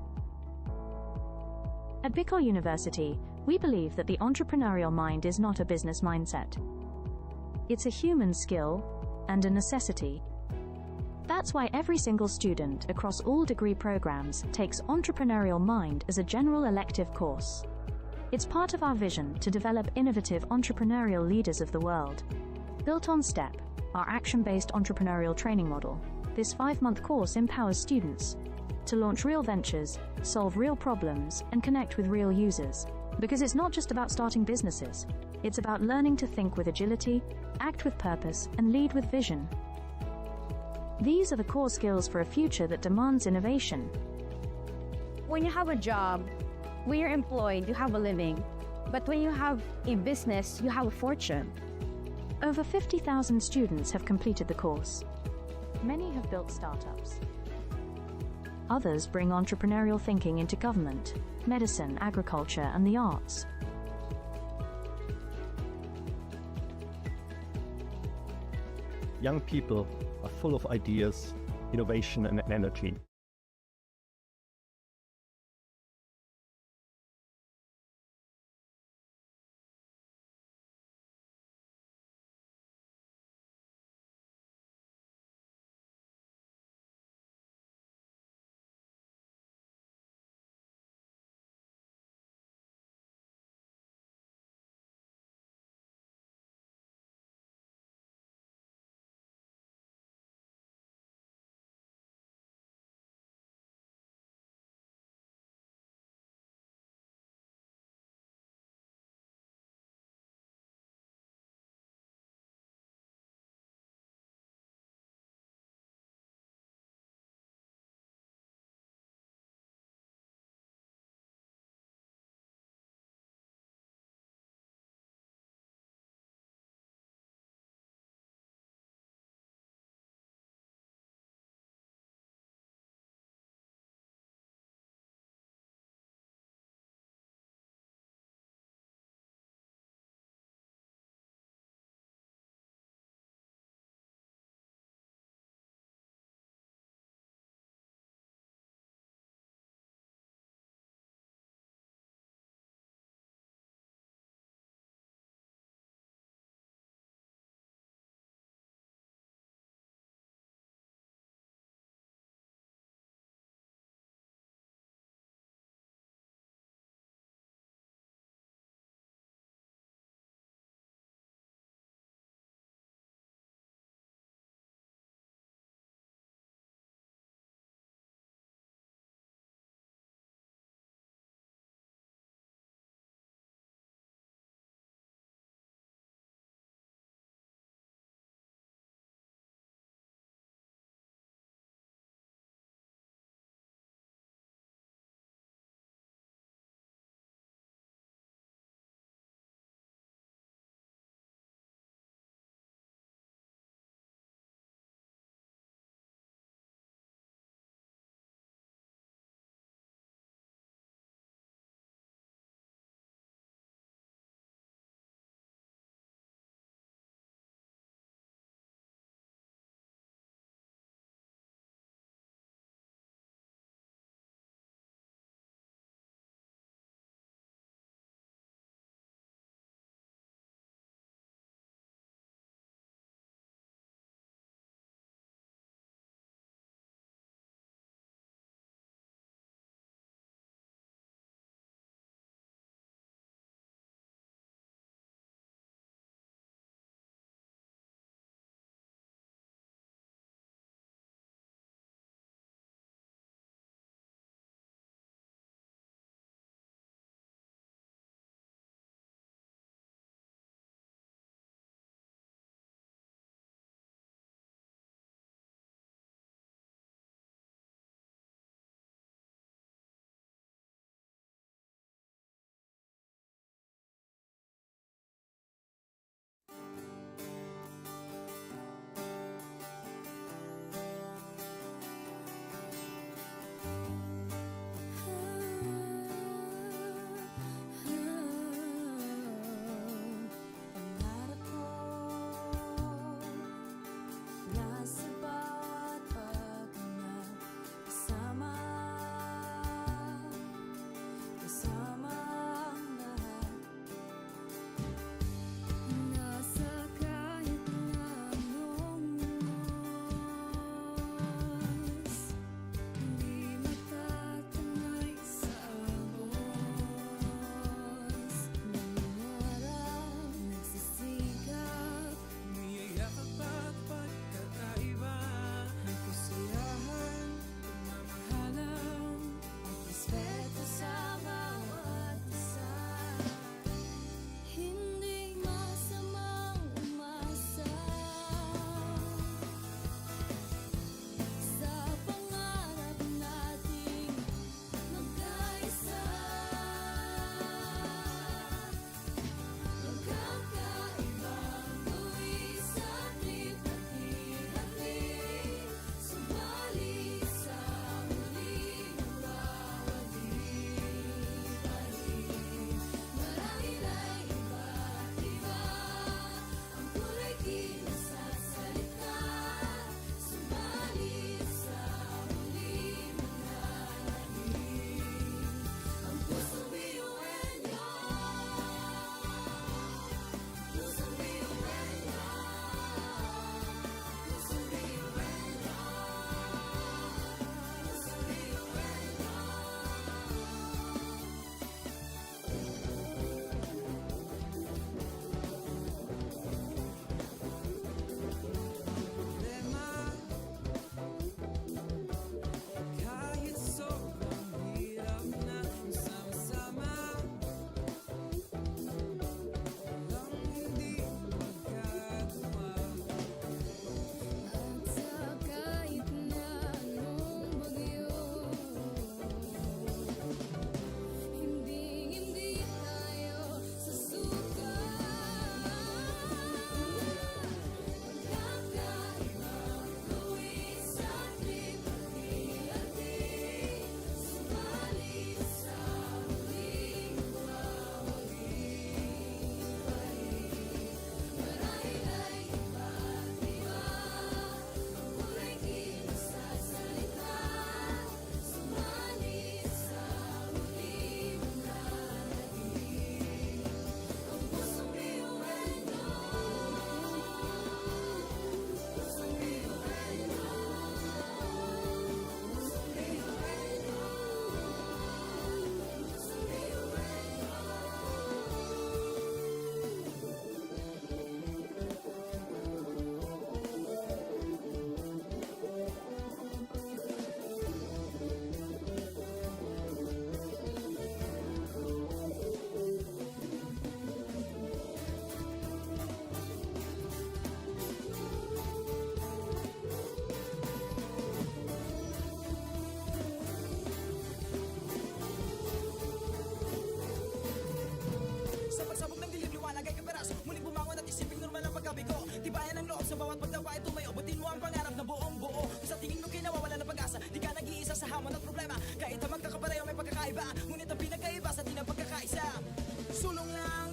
At Bicol University, we believe that the entrepreneurial mind is not a business mindset. It's a human skill and a necessity. That's why every single student across all degree programs takes Entrepreneurial Mind as a general elective course. It's part of our vision to develop innovative entrepreneurial leaders of the world. Built on STEP, our action-based entrepreneurial training model, this 5-month course empowers students to launch real ventures, solve real problems, and connect with real users. Because it's not just about starting businesses, it's about learning to think with agility, act with purpose, and lead with vision. These are the core skills for a future that demands innovation. When you have a job, when you're employed, you have a living. But when you have a business, you have a fortune. Over 50,000 students have completed the course. Many have built startups. Others bring entrepreneurial thinking into government, medicine, agriculture, and the arts. Young people are full of ideas, innovation, and energy.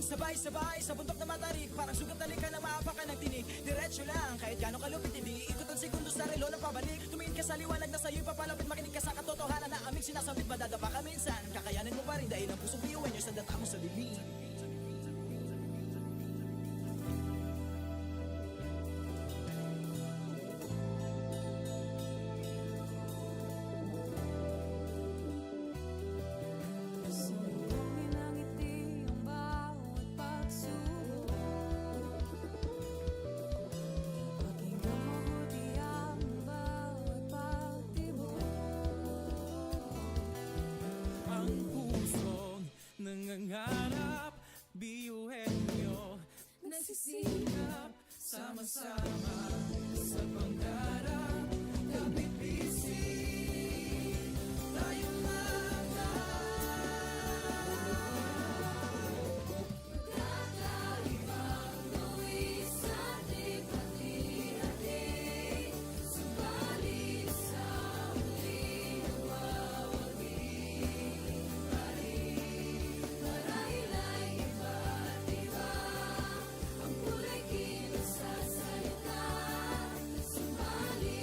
Sabay-sabay sa bundok na matarik, parang sugat talikan na maapakan ng tinig. Diretso lang, kahit gano'ng kalupit, hindi ikot ang segundo sa relo na pabalik. Tumingin ka sa liwanag na sa'yo'y papalapit, makinig ka sa katotohanan na aming sinasabit. Madadapa ka minsan, kakayanin mo pa rin dahil ang pusong biyuin nyo sa data mo sa dilim. Sumugin ang ngiti ang bawat pagsubok. Pakinggan mabuti ang bawat pagtibok. Ang pusong nangangarap, biyuhin nyo nagsisikap, sama-sama sa pangarap. Kapit-bisig, tayo Kakaibang luwis sa ating hati-hati, subalit sa huli nawawagi pa rin. Marahil ay iba't iba ang kulay kinasasalitan, subalit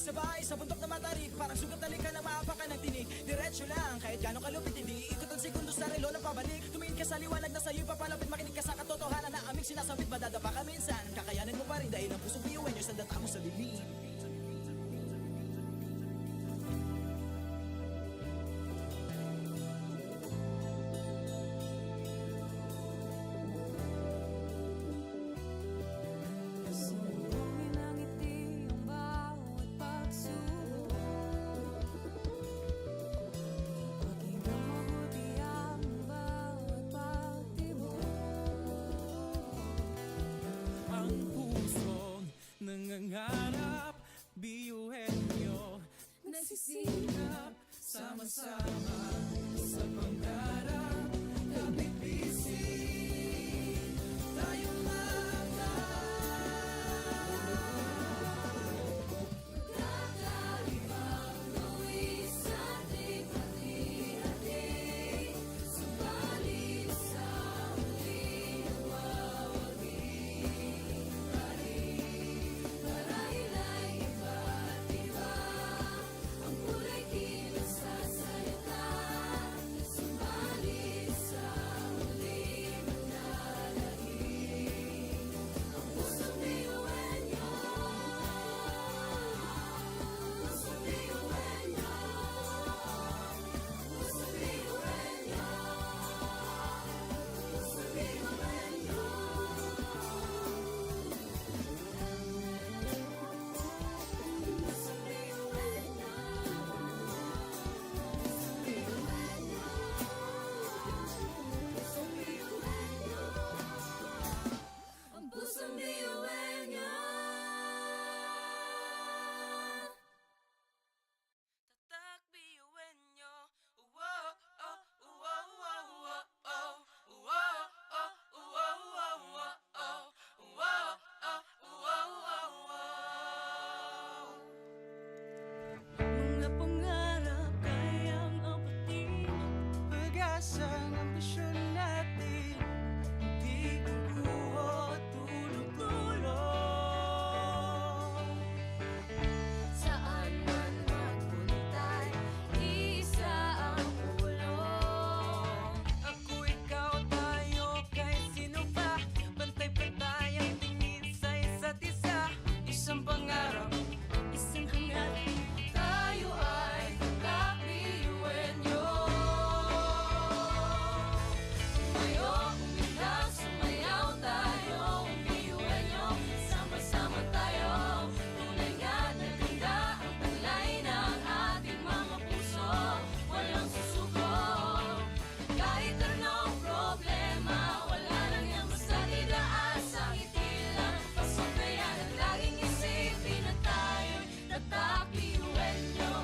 sabay sa bundok na matarik. Parang sugat na lika na maapakan ng tinig. Diretso lang, kahit gano'ng kalupit hindi ikot ang segundo sa relo na pabalik. Tumingin ka sa liwanag na sa'yo'y papalapit. Makinig ka sa katotohanan na aming sinasabit. Madadapa ka minsan, kakayanin mo pa rin dahil ang pusong biyuin nyo sa data mo sa bibig. Sumbungin ang ngiti ang bawat pagsubok. Pakinggang mabuti ang bawat pagtibok. Ang pusong nangangarap, biyuhin nyo. Nagsisikap, Sama-sama sa pangarap, kapit-bisig, tayo kakaibang luwi sa ating hati-hati. Subalit sa huli nawawagi pa rin. Marahil ay iba't iba ang kulay kilos sa salita. Subalit sa huli manlalahim ang pusong biyuhin nyo. Pusong biyuhin nyo. Pusong biyuhin nyo. Pusong biyuhin nyo. Pusong biyuhin nyo. Pusong biyuhin nyo. Ang pusong biyuhin nyo. Tatak biyuin nyo. Uwo, oh, uwo, uwo, uwo, oh. Uwo, oh, uwo, uwo, uwo, oh. Uwo, oh, uwo, uwo, uwo. Mga pangarap kayang apatin, pag-asang ambisyon natin, di kukuha tulog-tulog. Saan man magpuntay, isa ang ulo. Ako, ikaw, tayo, kahit sino pa. Pantay-pantay ang tingin sa isa't isa. Isang pangarap, Isang hangarin, tayo ay kakabiyuhin nyo. Tumayo, umilag, sumayaw tayo, biyuhin nyo. Sama-sama tayo, tunay nga na ganda ang taglay ng ating mga puso. Walang susuko, kahit anong problema, wala lang yan basta idaan sa ngiti lang. Pasok na yan at laging isipin na tayo'y tatakbiyuhin nyo.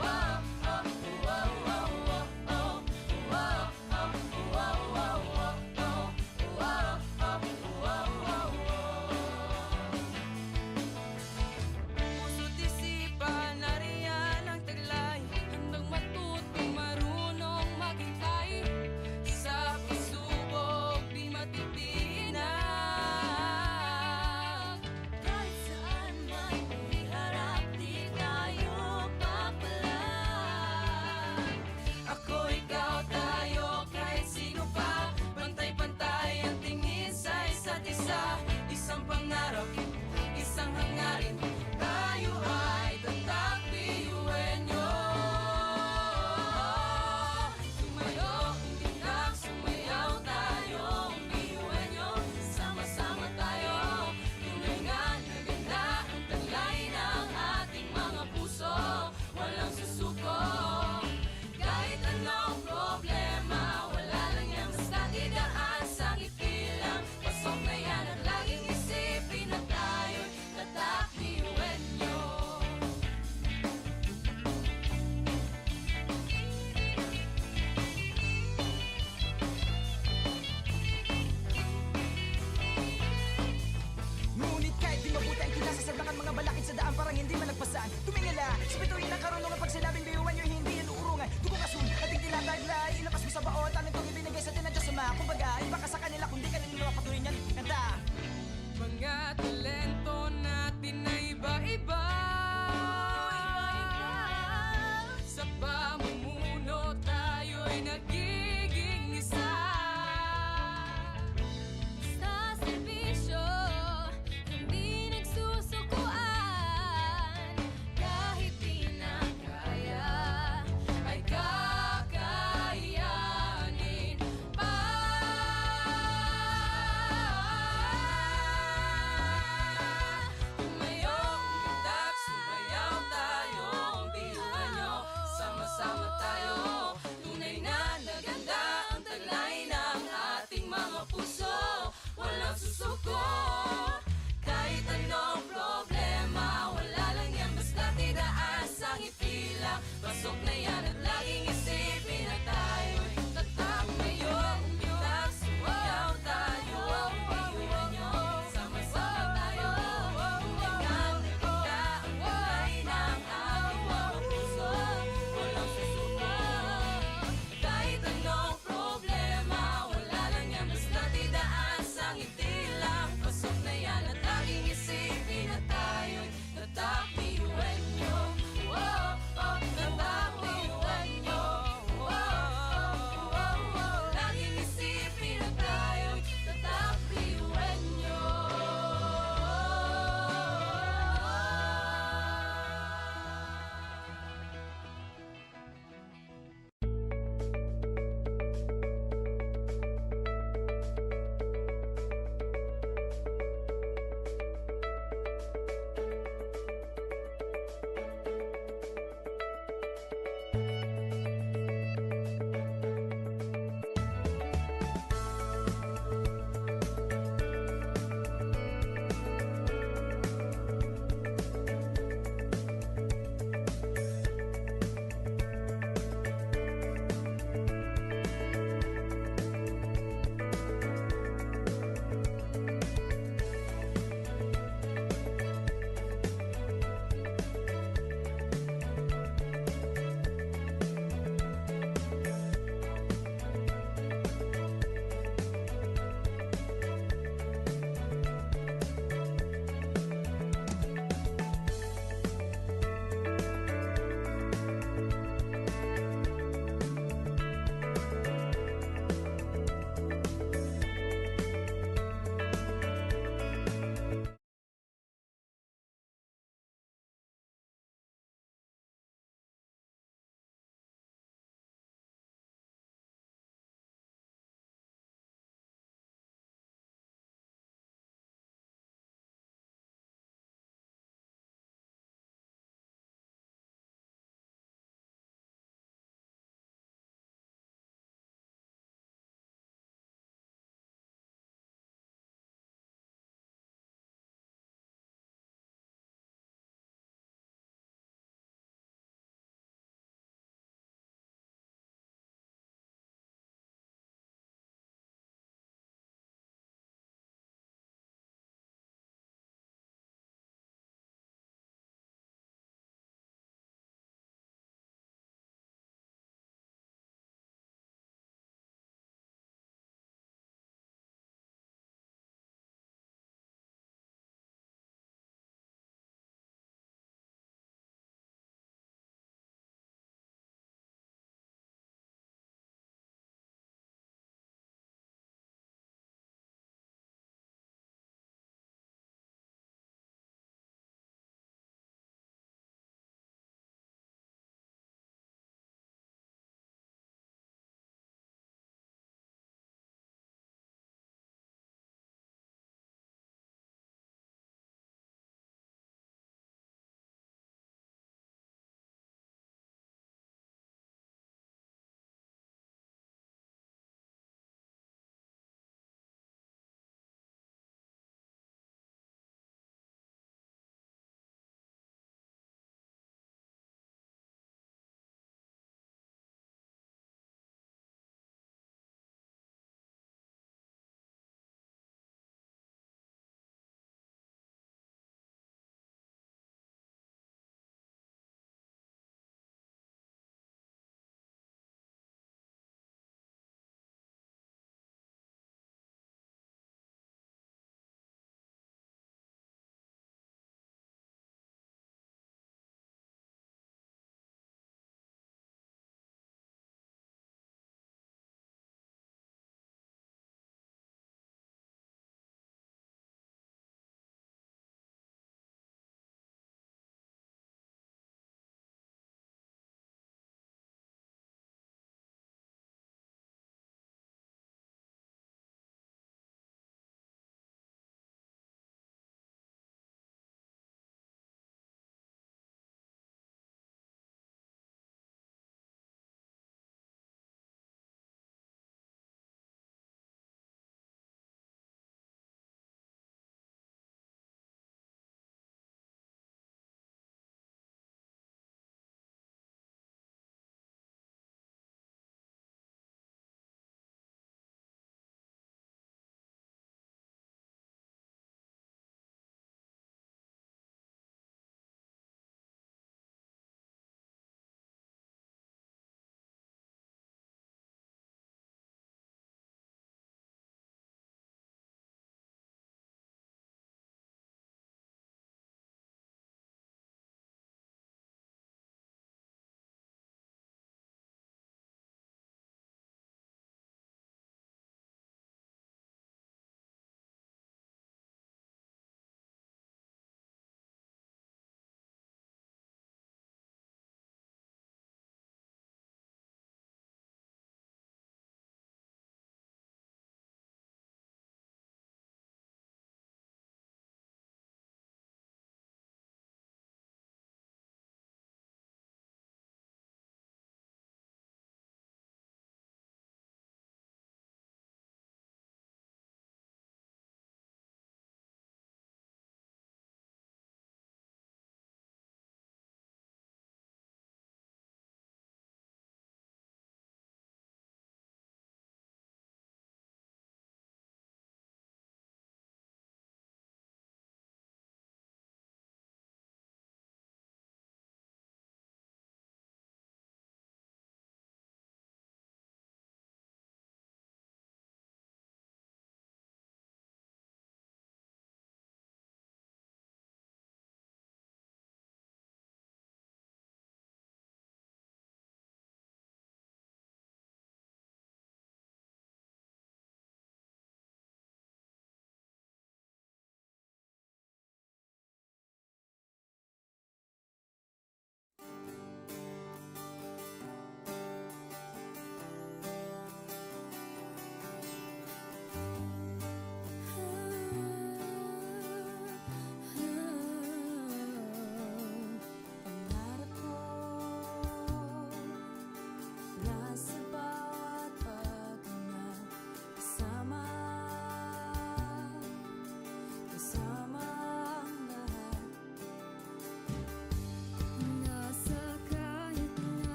Wow, oh, wow, wow, wow, oh. Wow, oh, wow, wow, wow, oh. Wow, oh, wow, wow, wow. puso't isipan, nariyan ang taglay. Handang matutong marunong maghintay. Sa pagsubok, di matitinag. Kahit saan man iharap, di tayo papalag. Ako, ikaw, tayo, kahit sino pa. Pantay-pantay ang tingin sa isa't isa. Isang pangarap, isang hangarin. Tayo ay tatakbiyuhin nyo. Tumayo, umilag, sumayaw tayo, biyuhin nyo. Sama-sama tayo, tunay nga na ganda ang taglay ng ating mga puso. Walang susuko, kahit anong problema, wala lang yan basta idaan sa ngiti lang. Pasok na yan at laging isipin na tayo'y tatakbiyuhin nyo. Ngunit kahit di mabuti ang kinasasadlakan, mga balakid sa daan parang hindi malagpasan. Tumingala, sa bituin ng karunungan, pag sinabing biyuhan nyo, hindi yan uurungan. Dugong asul, ating tinataglay, ilabas mo sa baon, talent kong ibinigay sa tinadya sa mga. Kumbaga, iba ka sa kanila, kundi ka nila patuloy niyan. Kanta! Mga talento natin na iba-iba. Pasok na yan at laging isipin na tayo'y tatak ngayon. Umitas, sumayaw tayo, iwan nyo, sama-sama tayo. Tulingan na kita ang kulay ng ating mga puso. Walang susuko, kahit anong problema, wala lang yan basta't idaan sa ngiti lang. Pasok na yan at laging isipin na tayo'y tatak, iwan nyo. Tatak,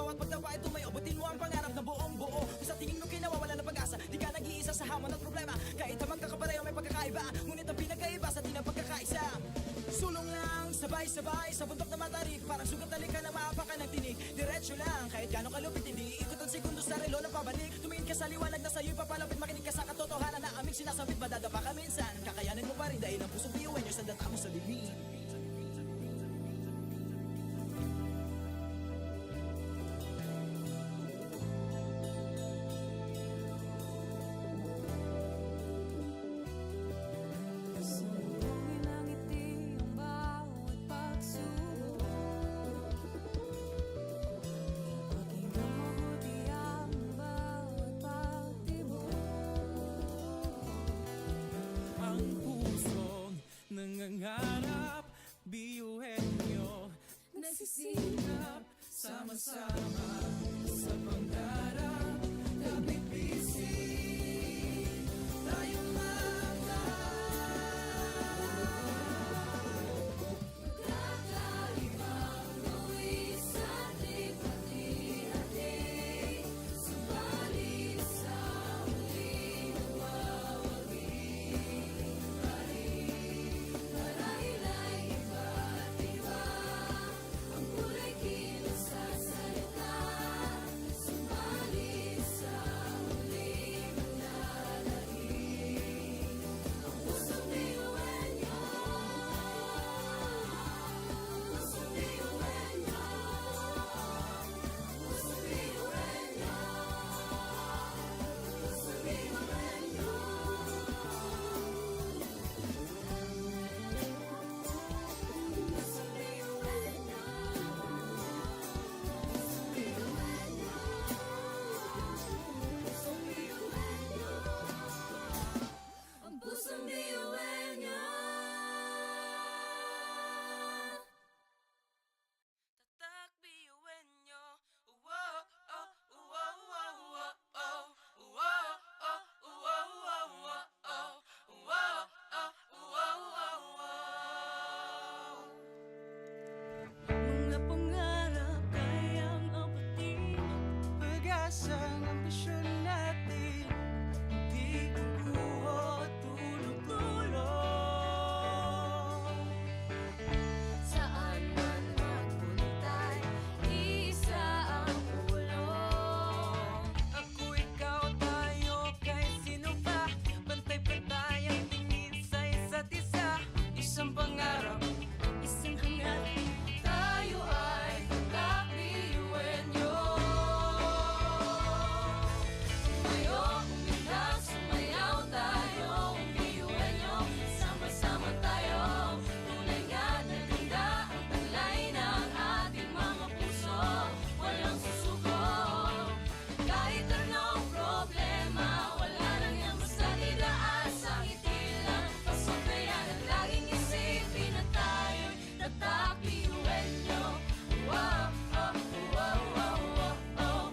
bawat pagtapa ay tumayo. Butin mo ang pangarap na buong buo. Kung sa tingin mo kinawawala ng pag-asa, di ka nag-iisa sa hamon at problema. Kahit na magkakapareho may pagkakaiba, ngunit ang pinagkaiba sa tinang pagkakaisa. Sulong lang, sabay-sabay sa bundok na matarik. Parang sugat na lika na maapakan ng tinig. Diretso lang, kahit gano'ng kalupit, hindi ikot ang segundo sa relo na pabalik. Tumingin ka sa liwanag na sa'yo'y papalapit. Makinig ka sa katotohanan na aming sinasabit. Madadapa ka minsan, kakayanin mo pa rin dahil ang pusong biyuan nyo sa data mo sa dilim. Subuhin ang ngiti ang bawat pagsubok. Pakinggan mabuti ang bawat pagtibok. Ang pusong nangangarap, biyuhin nyo. Nagsisikap Sama-sama sa pangarap, nagbibisi tayo Kakaibang buwis sa ating pati-hati. Subalit sa huling mawawagi pa rin. Marahil ay iba't iba ang kulay kilos sa salita. Subalit sa huling manlalahim ang pusong biyuan niyo. Pusong biyuan niyo. Pusong biyuan niyo. Pusong biyuan niyo. Pusong biyuan niyo. Pusong biyuan niyo. Pusong biyuan niyo. Ang pusong biyuan niyo. Tatak biyuin nyo. Wow, oh, wow, wow, wow, oh. Wow, oh, wow, wow, wow, oh. Wow, oh, wow, wow, wow. Mga pangarap kayang abutin. pag-asang ambisyon natin. Hindi kukuha tulog-tulog. Saan man magpuntay, isa ang ulong. Ako, ikaw, tayo, kahit sino pa. Pantay-pantay ang tingin sa isa't isa. Isang pangarap, Isang hangarin, tayo ay kakabiyuin niyo. Tumayo, umilag, sumayaw tayo, biyuin niyo. Sama-sama tayo, tunay nga na ganda ang taglay ng ating mga puso. Walang susuko, kahit anong problema, wala lang yan basta didaan sa ngiti lang. Pasok na yan ang laging isipin na tayo'y tatak biyuin niyo. Wow, oh, wow, wow, wow, oh.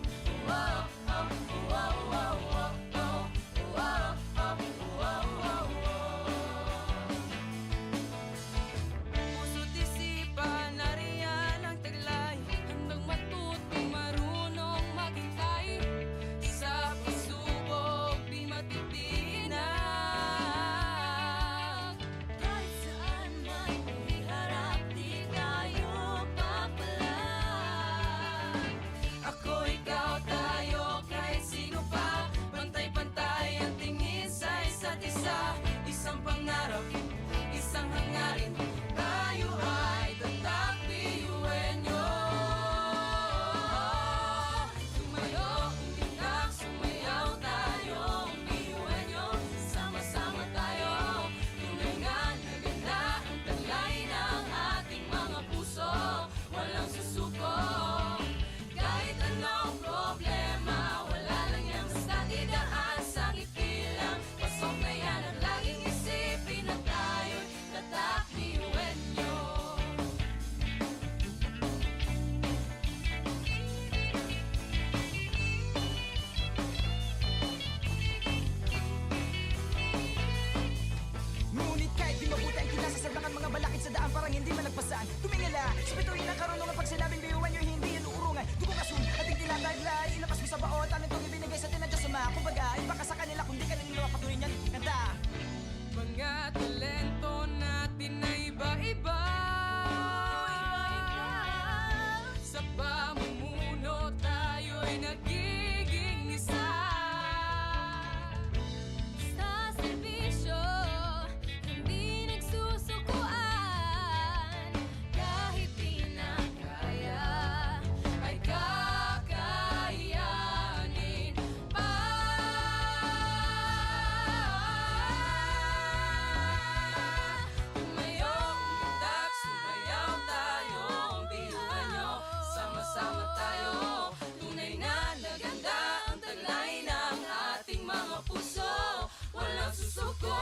Wow, oh, wow, wow, wow, oh. Wow, oh, wow, wow, wow. puso't isipan, nariyan ang taglay. Handang matutong marunong maghintay. Sa pagsubok, di matitinag. Kahit saan man iharap, di tayo papalag. Ako, ikaw, tayo, kahit sino pa. Pantay-pantay ang tingin sa isa't isa. Isang pangarap, isang hangarin. Tayo ay tatak biyuin nyo. Tumayo, umilag, sumayaw tayo, biyuin niyo. Sama-sama tayo, tunay nga na ganda ang taglay ng ating mga puso. Walang susuko, kahit anong problema, wala lang yan basta didaan sa ngiti lang. Pasok na yan ang laging isipin na tayo'y tatak biyuin niyo. Ngunit kahit di mabuti ang kinasasaglakan mga balakid sa daan parang hindi malagpasan. Tumingala sa bituin ng karunungan pag sinabing biyuan nyo hindi yan uurungan. Dugong asun at Kumbaga, iba ka sa kanila kung di ka niluluwa patuloy niyan kanta. Mga talento natin na iba-iba, sa pamumuno tayo'y nagiging isa. Sa serbisyo, hindi nagsusukuan. Kahit di na kaya, ay kakayanin pa. Tumayo, umitak, sumayaw tayo, ang biyuhan nyo, sama-sama tayo. Tunay na naganda ang taglay ng ating mga puso, walang susuko.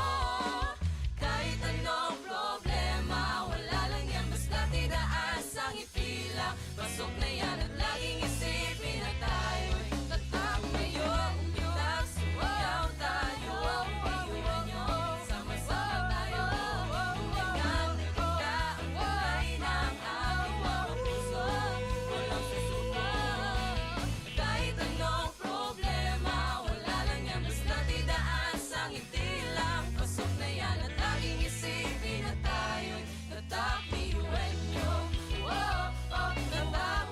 Kahit anong problema, wala lang yan, basta tidaas ang ipila. Pasok na yan at laging isipin na tayo'y tatak. Tumayo, umitak, sumayaw tayo, ang biyuhan nyo, sama-sama tayo. Tunay na naganda ang taglay ng ating mga puso, walang susuko. Kahit anong problema, wala lang yan, basta tidaas ang itilang. Pasok na yan at laging isipin na tayo'y tatak, biyuhan nyo. Oh, oh, tatak,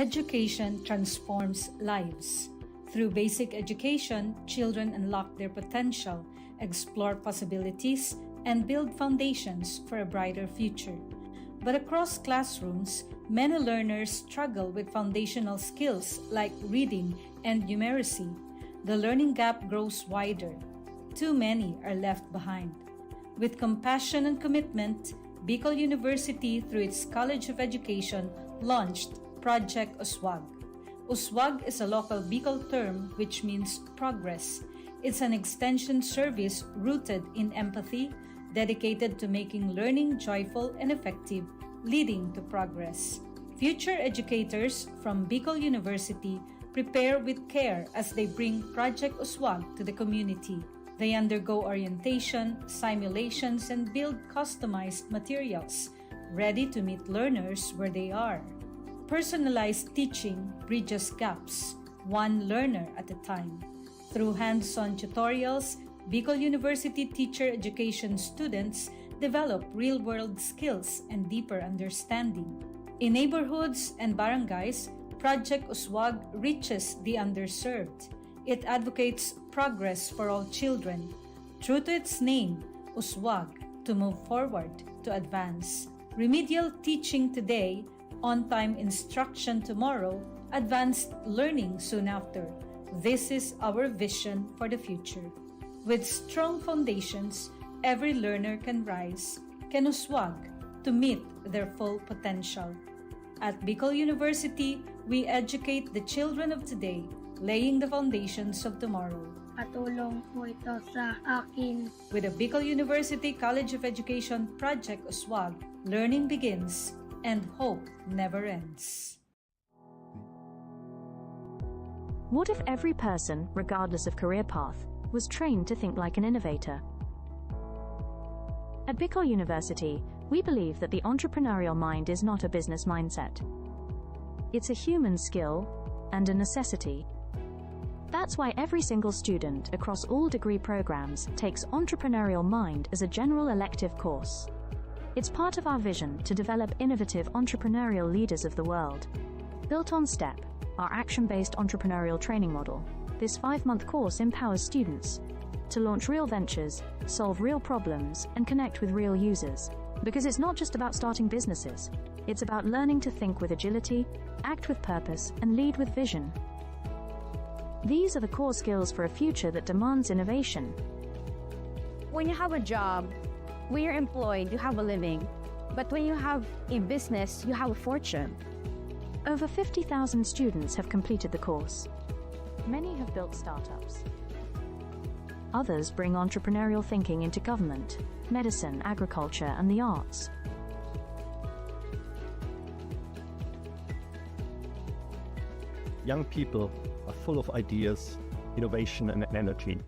Education transforms lives. Through basic education, children unlock their potential, explore possibilities, and build foundations for a brighter future. But across classrooms, many learners struggle with foundational skills like reading and numeracy. The learning gap grows wider. Too many are left behind. With compassion and commitment, Bicol University, through its College of Education, launched Project Uswag. Uswag is a local Bicol term which means progress. It's an extension service rooted in empathy, dedicated to making learning joyful and effective, leading to progress. Future educators from Bicol University prepare with care as they bring Project Uswag to the community. They undergo orientation, simulations, and build customized materials, ready to meet learners where they are. Personalized teaching bridges gaps, one learner at a time. Through hands-on tutorials, Bicol University teacher education students develop real-world skills and deeper understanding. In neighborhoods and barangays, Project Uswag reaches the underserved. It advocates progress for all children. True to its name, Uswag, to move forward, to advance. Remedial teaching today, on-time instruction tomorrow, advanced learning soon after. This is our vision for the future. With strong foundations, every learner can rise, can uswag, to meet their full potential. At Bicol University, we educate the children of today, laying the foundations of tomorrow. Patulong po ito sa akin. With the Bicol University College of Education Project Uswag, learning begins and hope never ends. What if every person, regardless of career path, was trained to think like an innovator? At Bicol University, we believe that the entrepreneurial mind is not a business mindset. It's a human skill and a necessity. That's why every single student across all degree programs takes Entrepreneurial Mind as a general elective course. It's part of our vision to develop innovative entrepreneurial leaders of the world. Built on STEP, our action-based entrepreneurial training model, this 5-month course empowers students to launch real ventures, solve real problems, and connect with real users. Because it's not just about starting businesses, it's about learning to think with agility, act with purpose, and lead with vision. These are the core skills for a future that demands innovation. When you have a job, when you're employed, you have a living. But when you have a business, you have a fortune. Over 50,000 students have completed the course. Many have built startups. Others bring entrepreneurial thinking into government, medicine, agriculture, and the arts. Young people are full of ideas, innovation, and energy.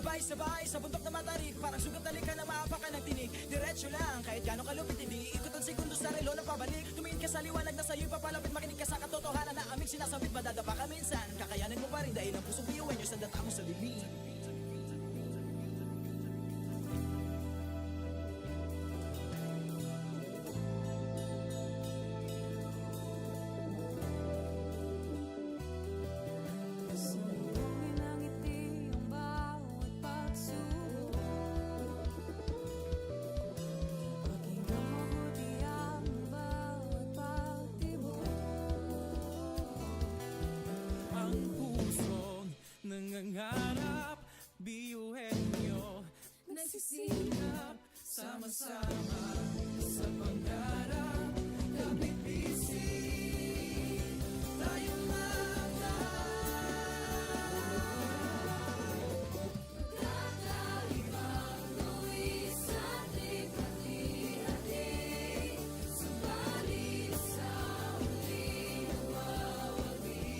Sabay-sabay sa bundok na matarik, parang sugat na likha na maapakan ng tinig. Diretso lang, kahit gano'ng kalupit, hindi ikot ang segundo sa relo na pabalik. Tumingin ka sa liwanag na sa'yo'y papalapit, makinig ka sa katotohanan na aming sinasabit. Madadapa ka minsan, kakayanin mo pa rin dahil ang pusong biyuan nyo sa data mo sa bibig. Sumbungin ang ngiti ang bawat pagsubok. Pakinggan mabuti ang bawat pagtibok. Ang pusong nangangarap, biyuhin nyo Nagsisikap sama-sama sa pangarap. Kapit bisig, tayong Kakaibang luwis ating hati-hati. Subalit sa huli nawawagi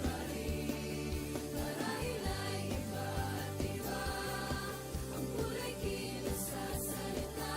pa rin. Marahil ay iba't iba ang kulay kinasasalita.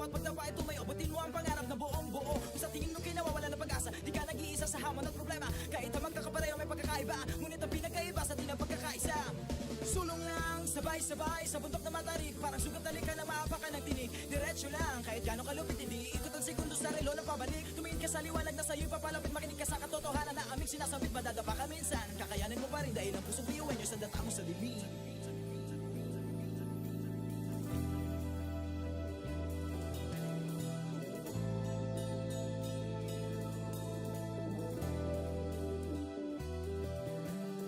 bawat pagdapa ay tumayo. Abutin mo ang pangarap na buong buo. Kung sa tingin mo kinawawala ng pag-asa, di ka nag-iisa sa hamon at problema. Kahit ang magkakapareho may pagkakaiba, ngunit ang pinagkaiba sa di ng pagkakaisa. Sulong lang, sabay-sabay sa bundok na matarik. Parang sugat na ka na maapakan ng tinig. Diretso lang, kahit gano'ng kalupit, hindi ikot ang segundo sa relo ng pabalik. Tumingin ka sa liwanag na sa'yo'y papalapit. Makinig ka sa katotohanan na aming sinasabit. Madadapa ka minsan, kakayanin mo pa rin dahil ang pusong biyuin nyo sa data mo sa dilim.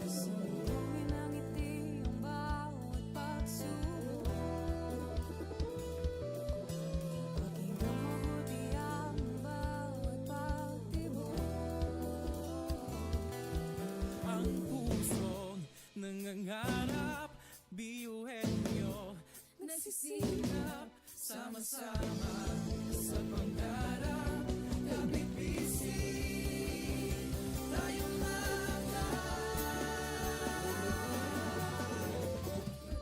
Sumugin ang ngiti ang bawat pagsubok. Pakinggan mabuti ang bawat pagtibok. Ang pusong nangangarap, biyuhin nyo. Nagsisikap, Sama-sama sa pangarap, kapit bisig, tayong mga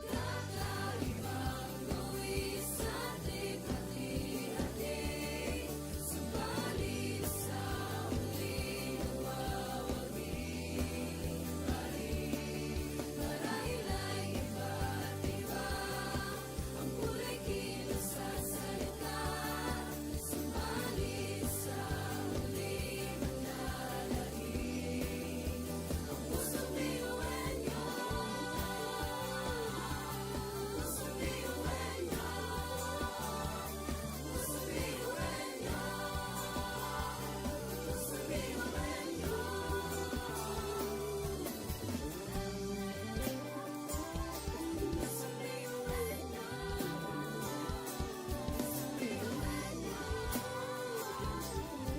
kakaibang luwis at hati-hati. Subalit sa huling nawawagi pa rin. Marahil ay iba't iba ang kulay kilos sa salita. Subalit sa huling manlalahig ang pusong biyuhin nyo. Pusong biyuhin nyo. Pusong biyuhin nyo. Pusong biyuhin nyo.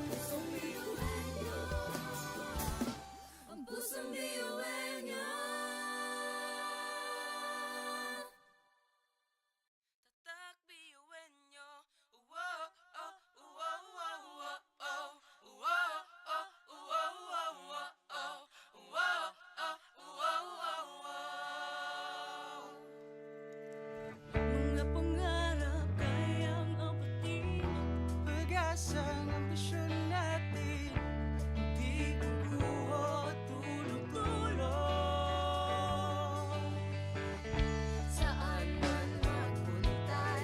Pusong biyuhin nyo. Ang pusong biyuhin nyo. tatak biyuhin nyo. Wow, oh, wow, wow, wow, oh. Wow, oh, wow, wow, wow, oh. Wow, oh, wow, wow, wow. Mga pangarap kayang abutin. Pag-asang ambisyon natin, di kukuha tulog-tulog. Saan man magpuntay,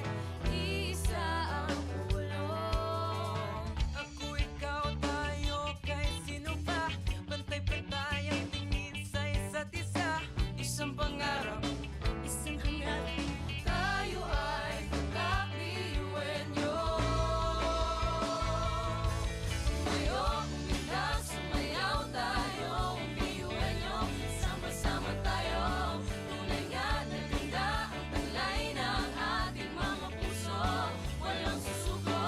isa ang ulong. Ako, ikaw, tayo, kahit sino pa. Pantay-pantay ang tingin sa isa't isa. Isang pangarap, Isang hangarin, tayo ay kakabiyuhin nyo. Tumayo, umilag, sumayaw tayo, biyuhin nyo. Sama-sama tayo, tunay nga na ganda ang taglay ng ating mga puso. Walang susuko,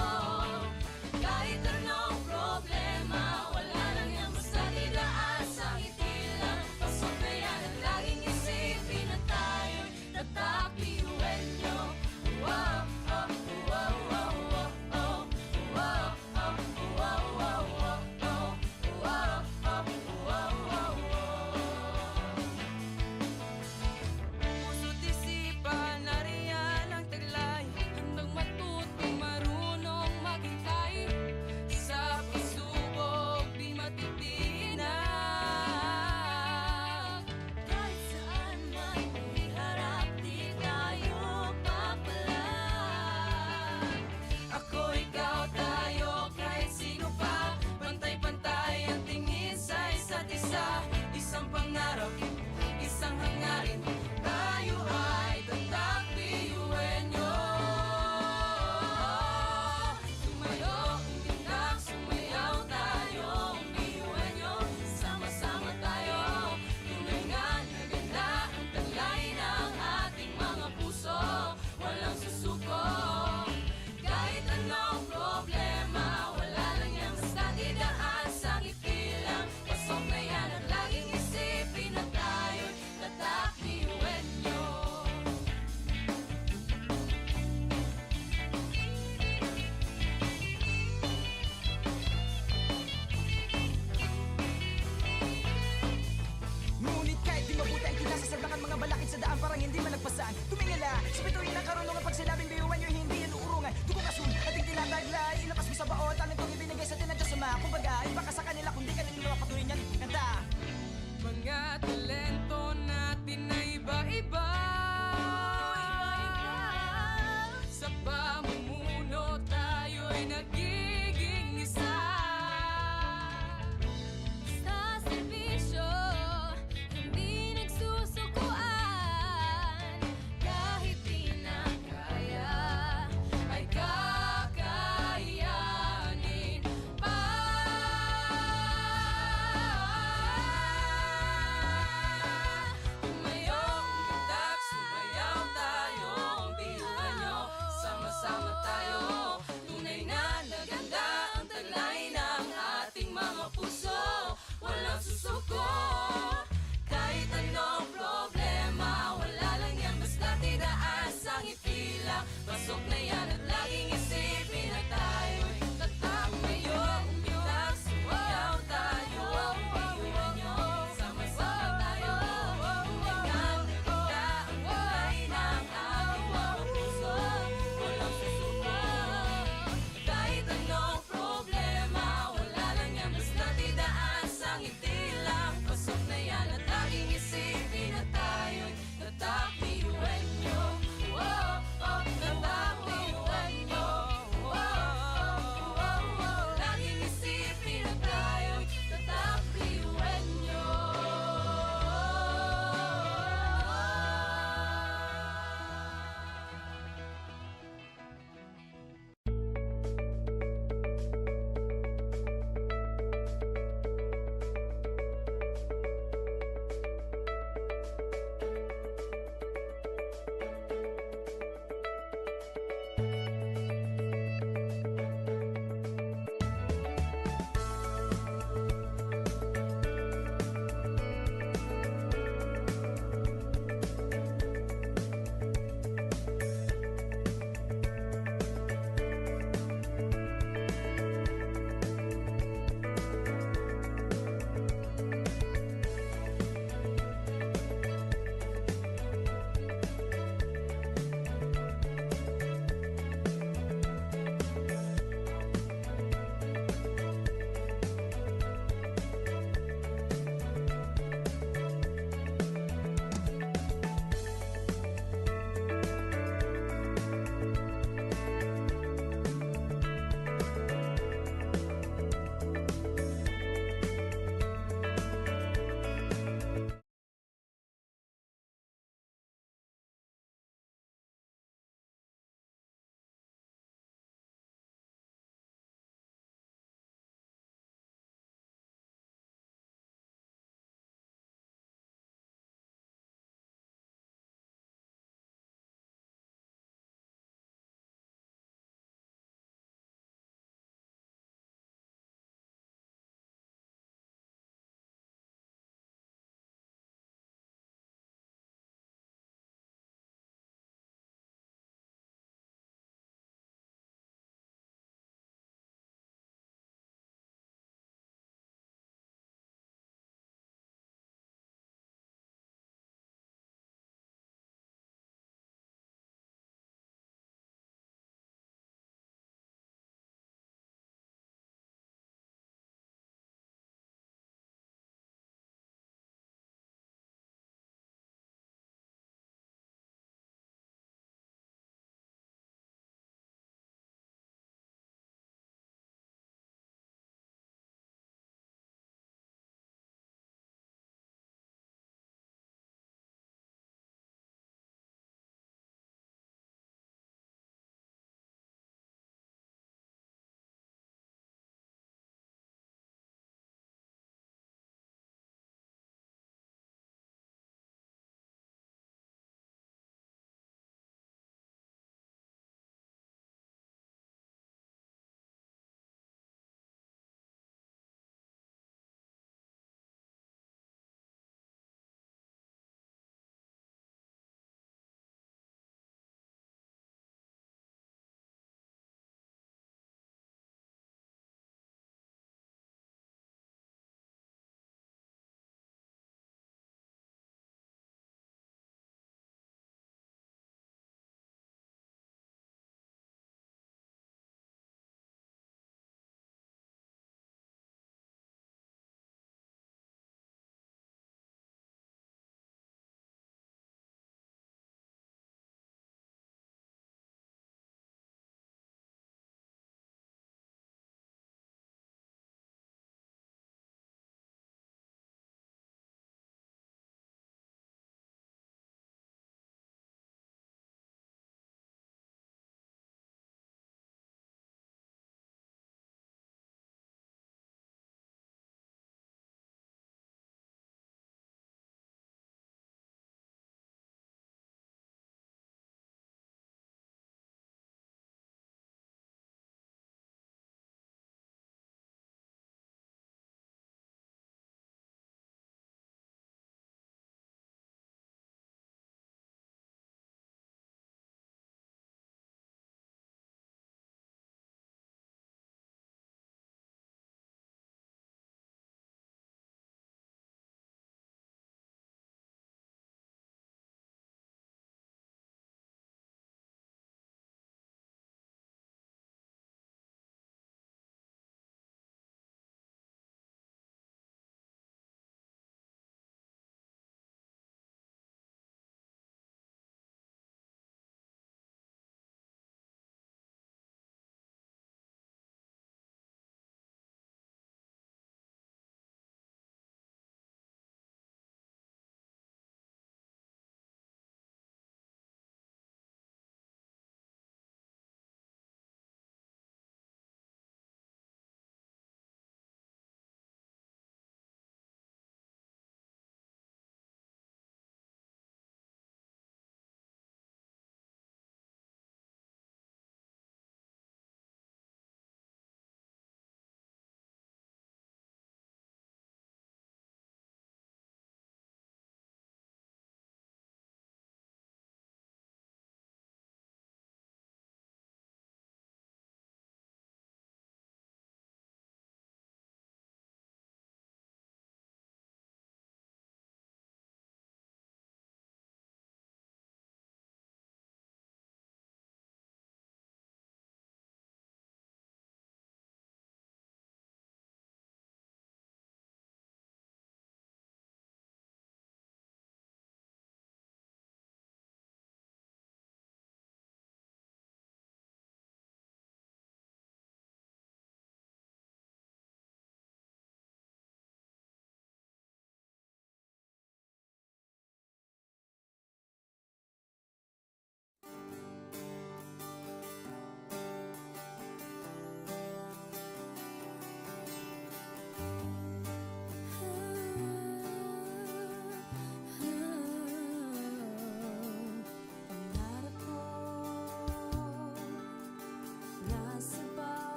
kahit anong problema, wala lang yan basta didaan sa ngiti lang. Pasok na yan at laging isipin na tayo'y tatak biyuhin nyo. Wow, oh, wow, wow, wow, oh. Wow, oh, wow, wow, wow, oh. Wow, oh, wow, wow, wow. puso't isipan, nariyan ang taglay. Handang matutong marunong maghintay. Sa pagsubok, di matitinag. Kahit saan man iharap, di tayo papalag. Ako, ikaw, tayo, kahit sino pa. Pantay-pantay ang tingin sa isa't isa. Isang pangarap, isang hangarin. Tayo ay tatak biyuhin nyo. Tumayo, umilag, sumayaw tayo, biyuhin nyo. Sama-sama tayo, tunay nga na ganda ang taglay ng ating mga puso. Walang susuko, kahit anong problema, wala lang yan basta didaan sa ngiti lang. Pasok na yan at laging isipin na tayo'y tatak biyuhin nyo. Ngunit kahit di mabuti ang kinasasadlakan, mga balakid sa daan parang hindi malagpasan. Tumingala sa bituin ng karunungan, pag sinabing biyuhan nyo, hindi yan uurungan. Tukong asul at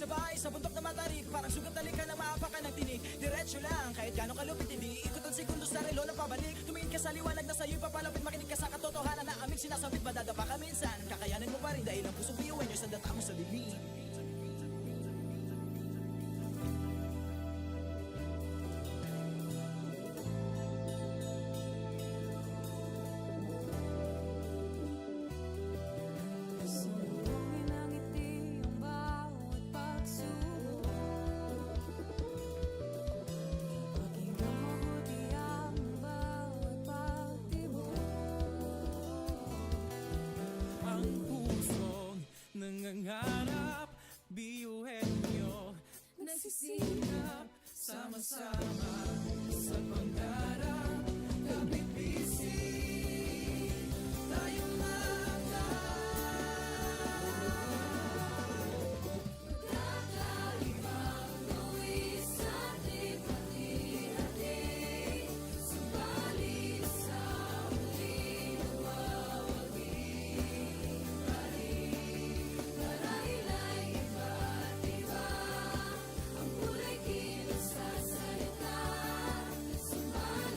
Sabay sa bundok na matarik, parang sugat talikan na maapakan ng tinig. Diretso lang, kahit gano'ng kalupit hindi ikot ang segundo sa relo na pabalik. Tumingin ka sa liwanag na sa'yo'y papalapit, makinig ka sa katotohanan na aming sinasabit. Madadapa ka minsan, kakayanin mo pa rin dahil ang pusong biyuan nyo sa data mo sa dilim. Sumbungin ang ngiti ang bawat pagsubok. Pakinggan mabuti ang bawat pagtibok. Ang pusong nangangarap, biyuhin nyo Nagsisikap, sama-sama sa pangarap. Kapit bisig, tayong kakaibang buwis at ipati-hati. Subalit sa huli nawawagi pa rin. Marahil ay iba't iba ang kulay kilos sa salita. Subalit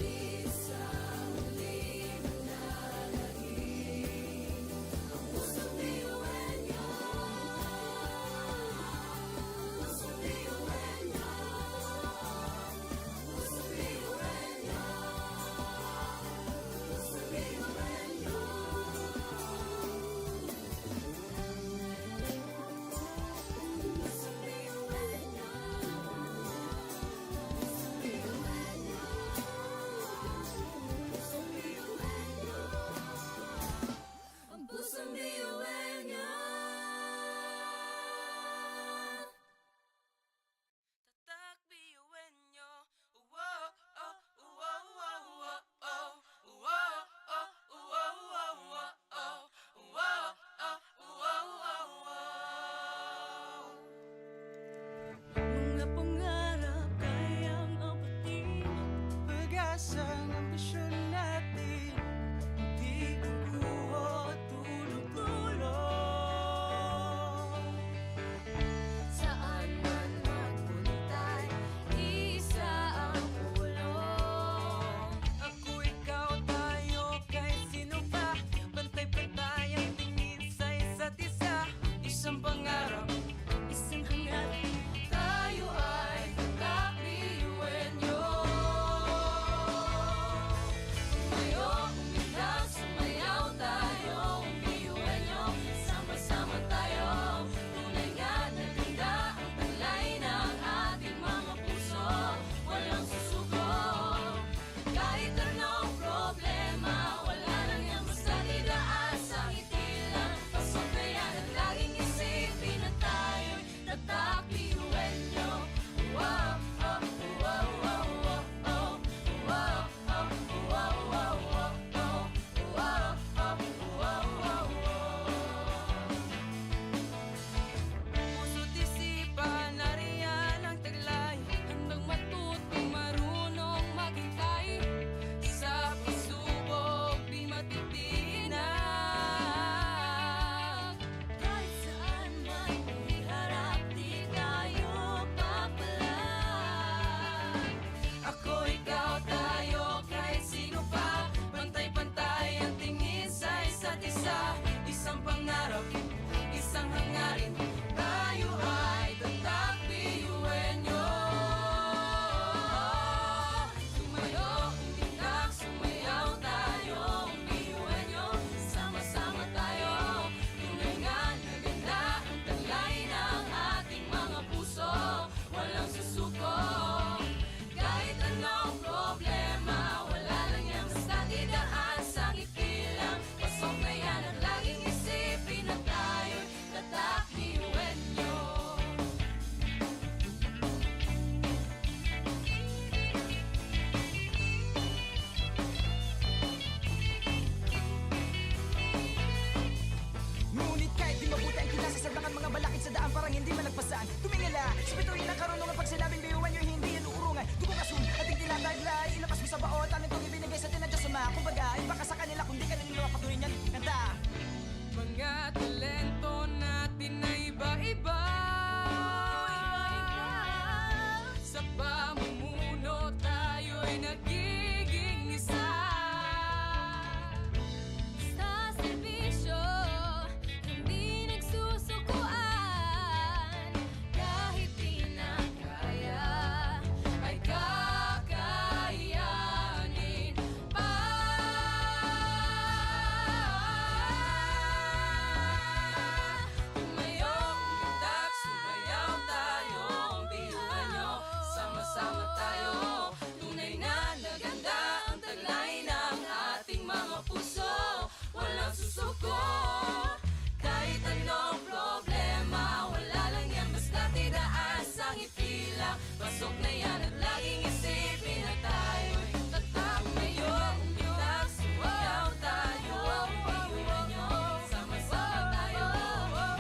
Pasok na yan at laging isipin na tayo'y tatak ngayon. Umitak, sumayaw tayo, iuwi nyo, sama-sama tayo.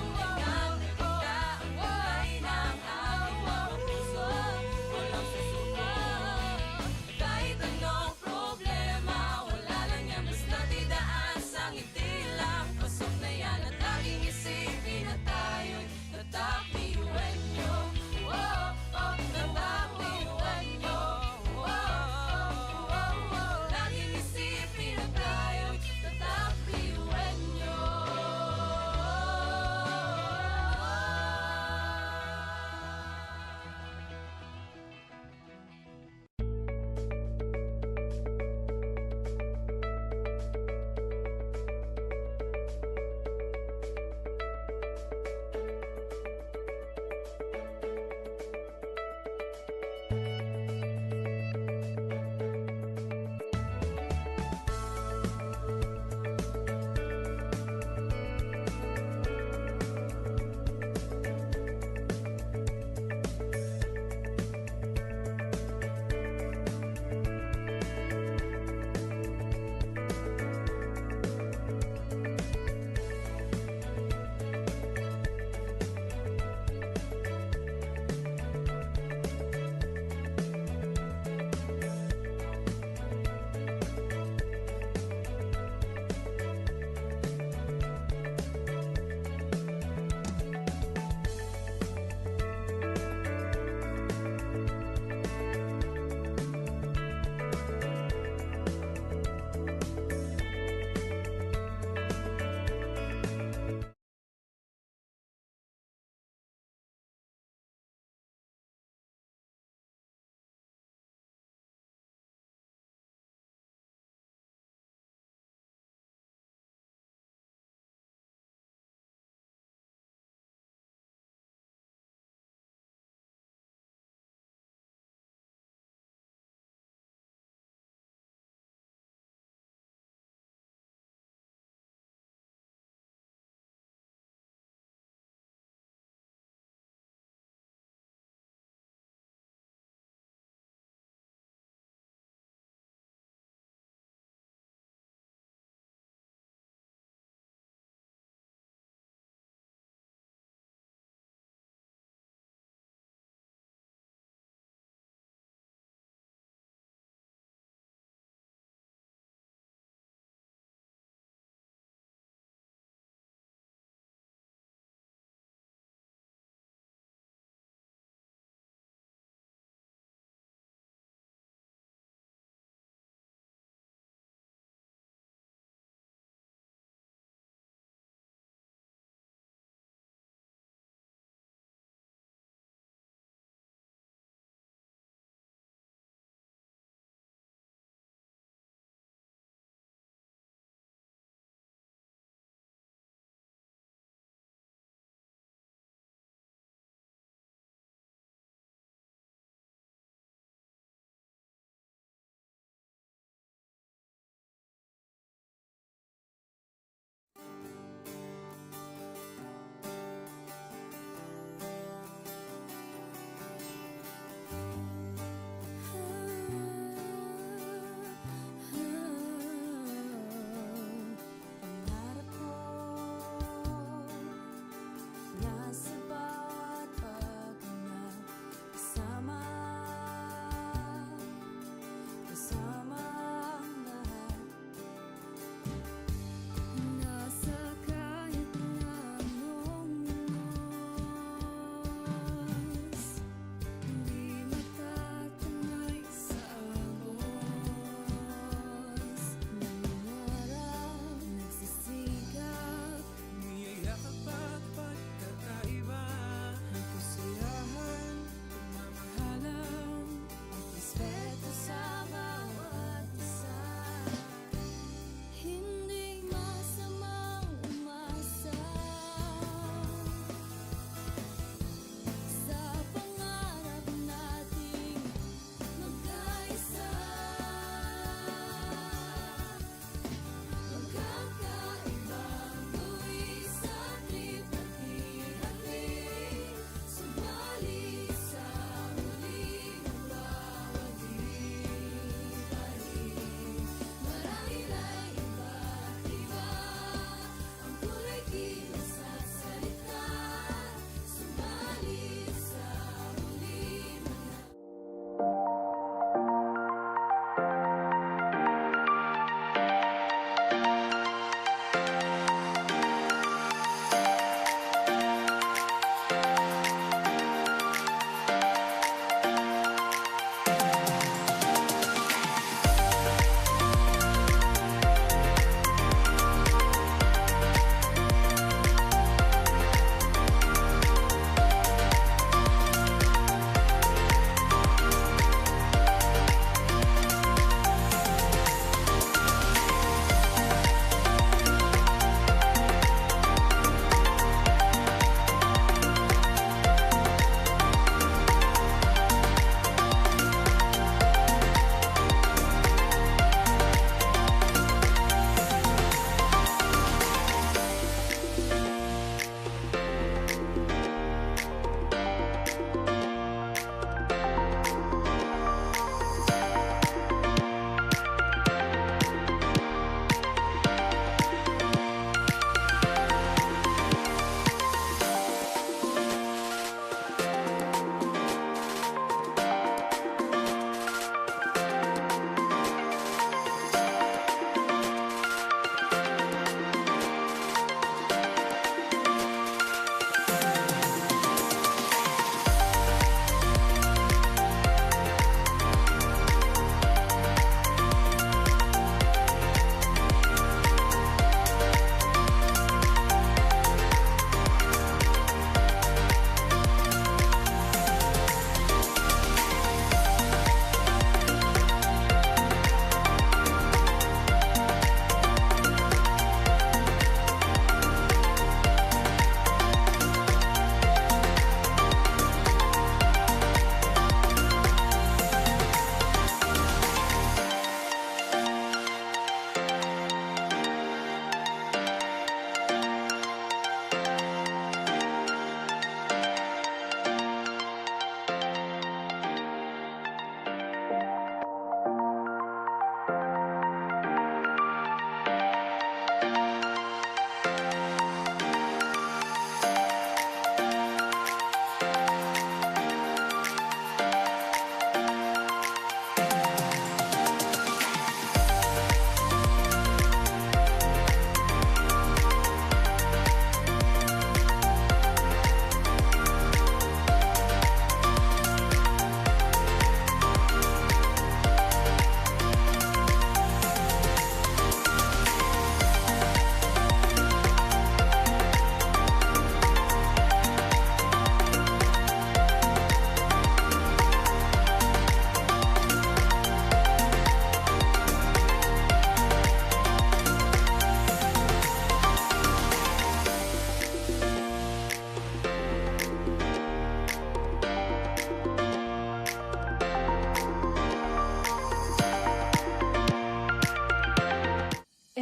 Tulingan na kita ang kulay ng ating mga puso. Walang susuko. Kahit anong problema, wala lang yan basta't idaan sa ngiti lang. Pasok na yan at laging isipin na tayo'y tatak, iuwi nyo. Oh, oh, tatak, iuwi nyo.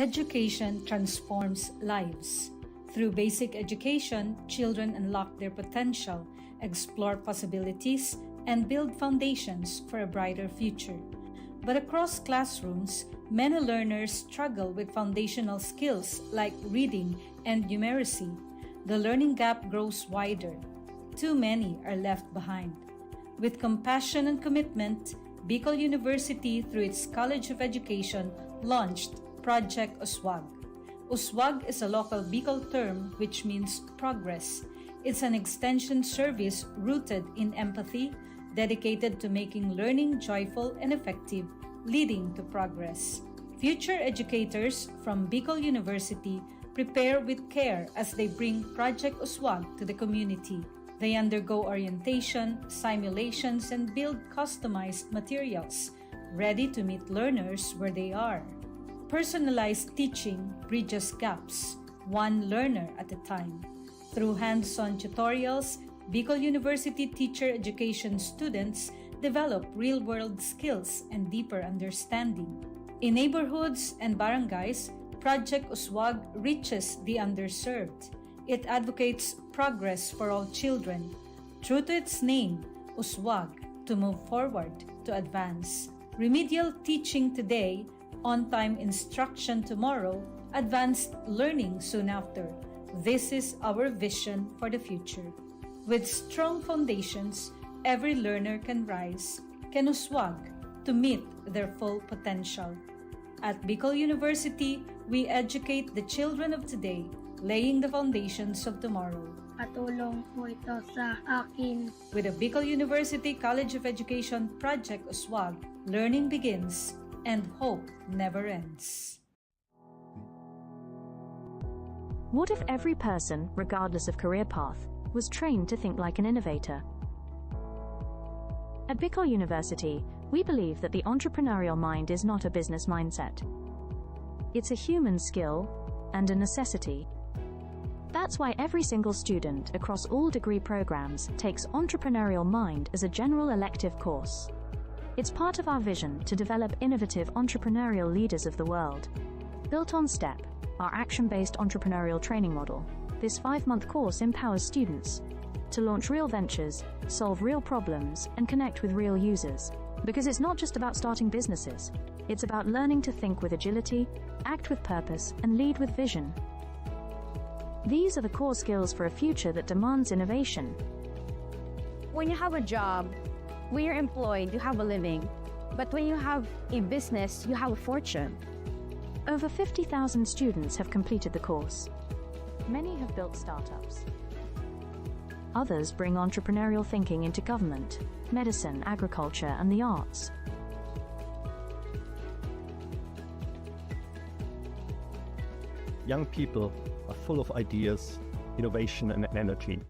Education transforms lives. Through basic education, children unlock their potential, explore possibilities, and build foundations for a brighter future. But across classrooms, many learners struggle with foundational skills like reading and numeracy. The learning gap grows wider. Too many are left behind. With compassion and commitment, Bicol University, through its College of Education, launched Project Uswag. Uswag is a local Bicol term which means progress. It's an extension service rooted in empathy, dedicated to making learning joyful and effective, leading to progress. Future educators from Bicol University prepare with care as they bring Project Uswag to the community. They undergo orientation, simulations, and build customized materials, ready to meet learners where they are. Personalized teaching bridges gaps, one learner at a time. Through hands-on tutorials, Bicol University teacher education students develop real-world skills and deeper understanding. In neighborhoods and barangays, Project Uswag reaches the underserved. It advocates progress for all children. True to its name, Uswag, to move forward, to advance. Remedial teaching today, on-time instruction tomorrow, advanced learning soon after. This is our vision for the future. With strong foundations, every learner can rise, can uswag, to meet their full potential. At Bicol University, we educate the children of today, laying the foundations of tomorrow. Katulong po ito sa akin. With the Bicol University College of Education Project Uswag, learning begins and hope never ends. What if every person, regardless of career path, was trained to think like an innovator? At Bicol University, we believe that the entrepreneurial mind is not a business mindset. It's a human skill and a necessity. That's why every single student across all degree programs takes Entrepreneurial Mind as a general elective course. It's part of our vision to develop innovative entrepreneurial leaders of the world. Built on STEP, our action-based entrepreneurial training model, this 5-month course empowers students to launch real ventures, solve real problems, and connect with real users. Because it's not just about starting businesses, it's about learning to think with agility, act with purpose, and lead with vision. These are the core skills for a future that demands innovation. When you have a job, when you're employed, you have a living. But when you have a business, you have a fortune. Over 50,000 students have completed the course. Many have built startups. Others bring entrepreneurial thinking into government, medicine, agriculture, and the arts. Young people are full of ideas, innovation, and energy.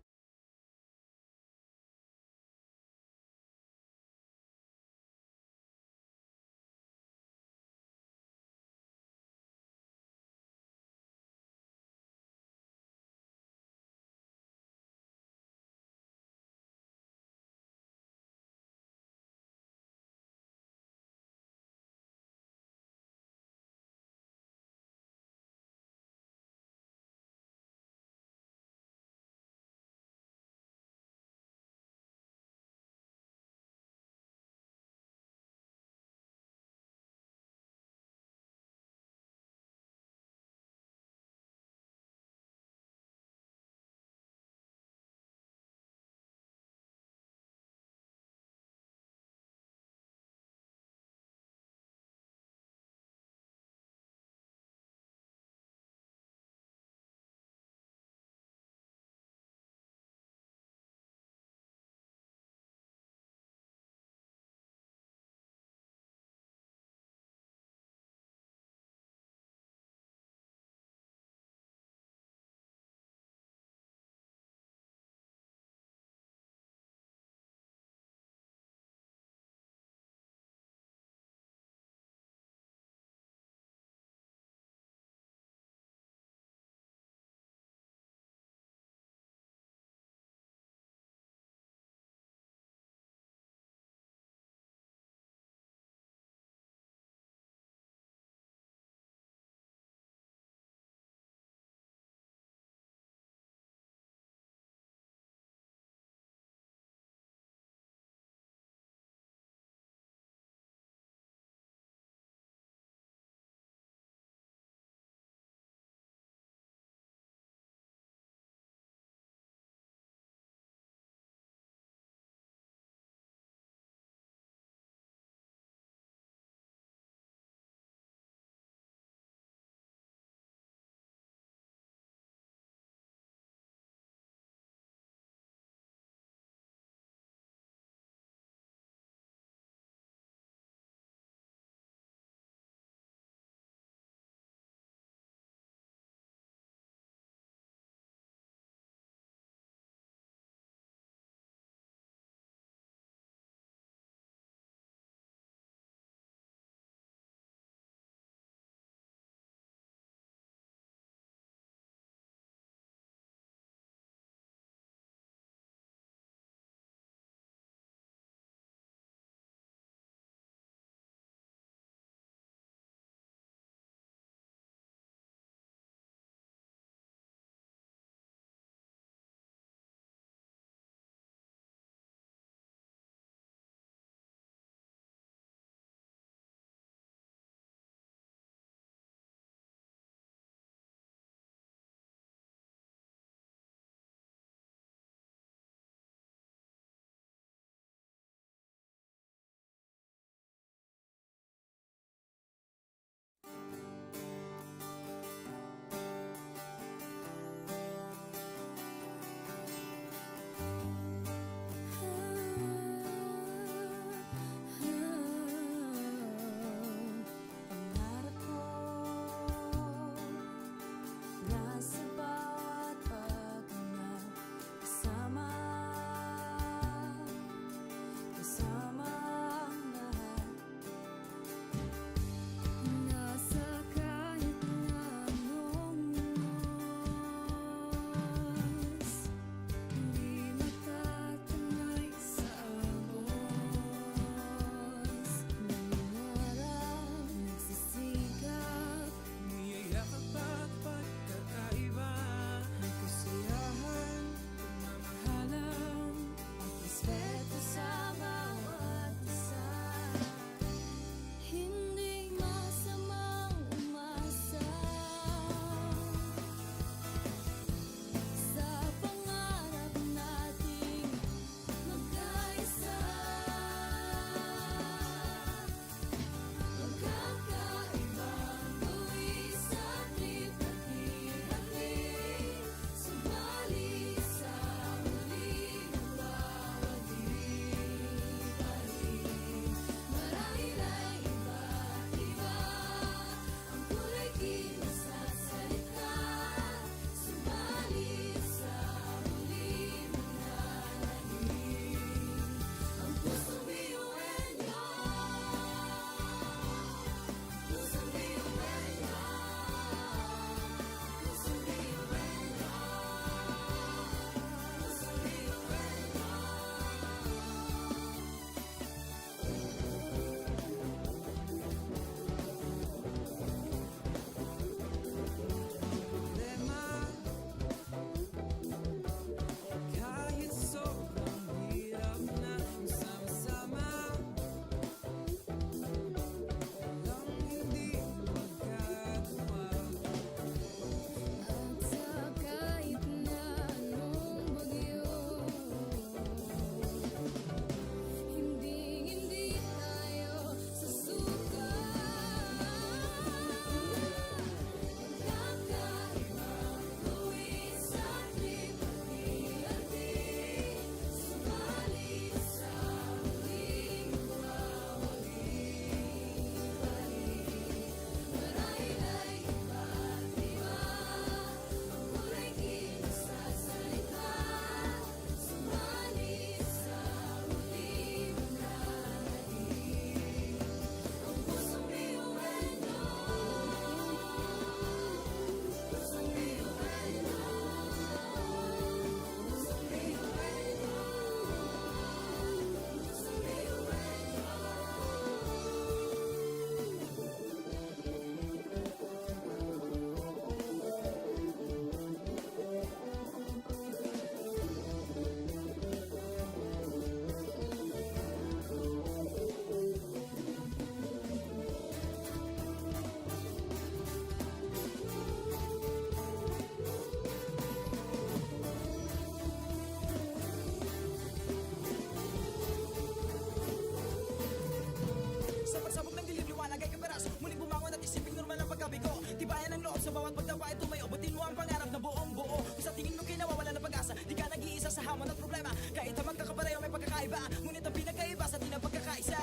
Ngunit ang pinagkaiba sa atin ang pagkakaisa.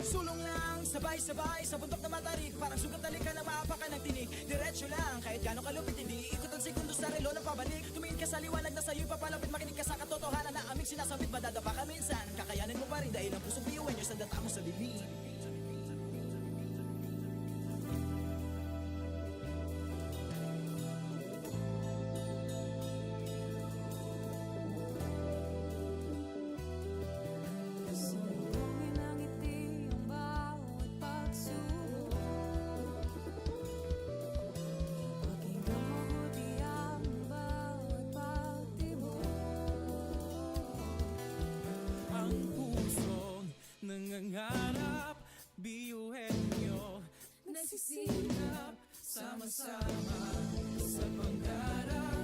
Sulong lang, sabay-sabay sa bundok na matarik. Parang sugat na likha ng maapakan ng tinig. Diretso lang, kahit gano'ng kalupit hindi ikot ang segundo sa relo ng pabalik. Tumingin ka sa liwanag na sa'yo'y papalapit. Makinig ka sa katotohanan na aming sinasambit. Madadapa ka minsan, kakayanin mo pa rin dahil ang pusong biyuan nyo sa data mo sa bibig. Sumbungin ang ngiti ang bawat pagsubok. Pakinggan mabuti ang bawat pagtibok. Ang pusong nangangarap, biyuhin nyo nagsisikap, sama-sama sa pangarap.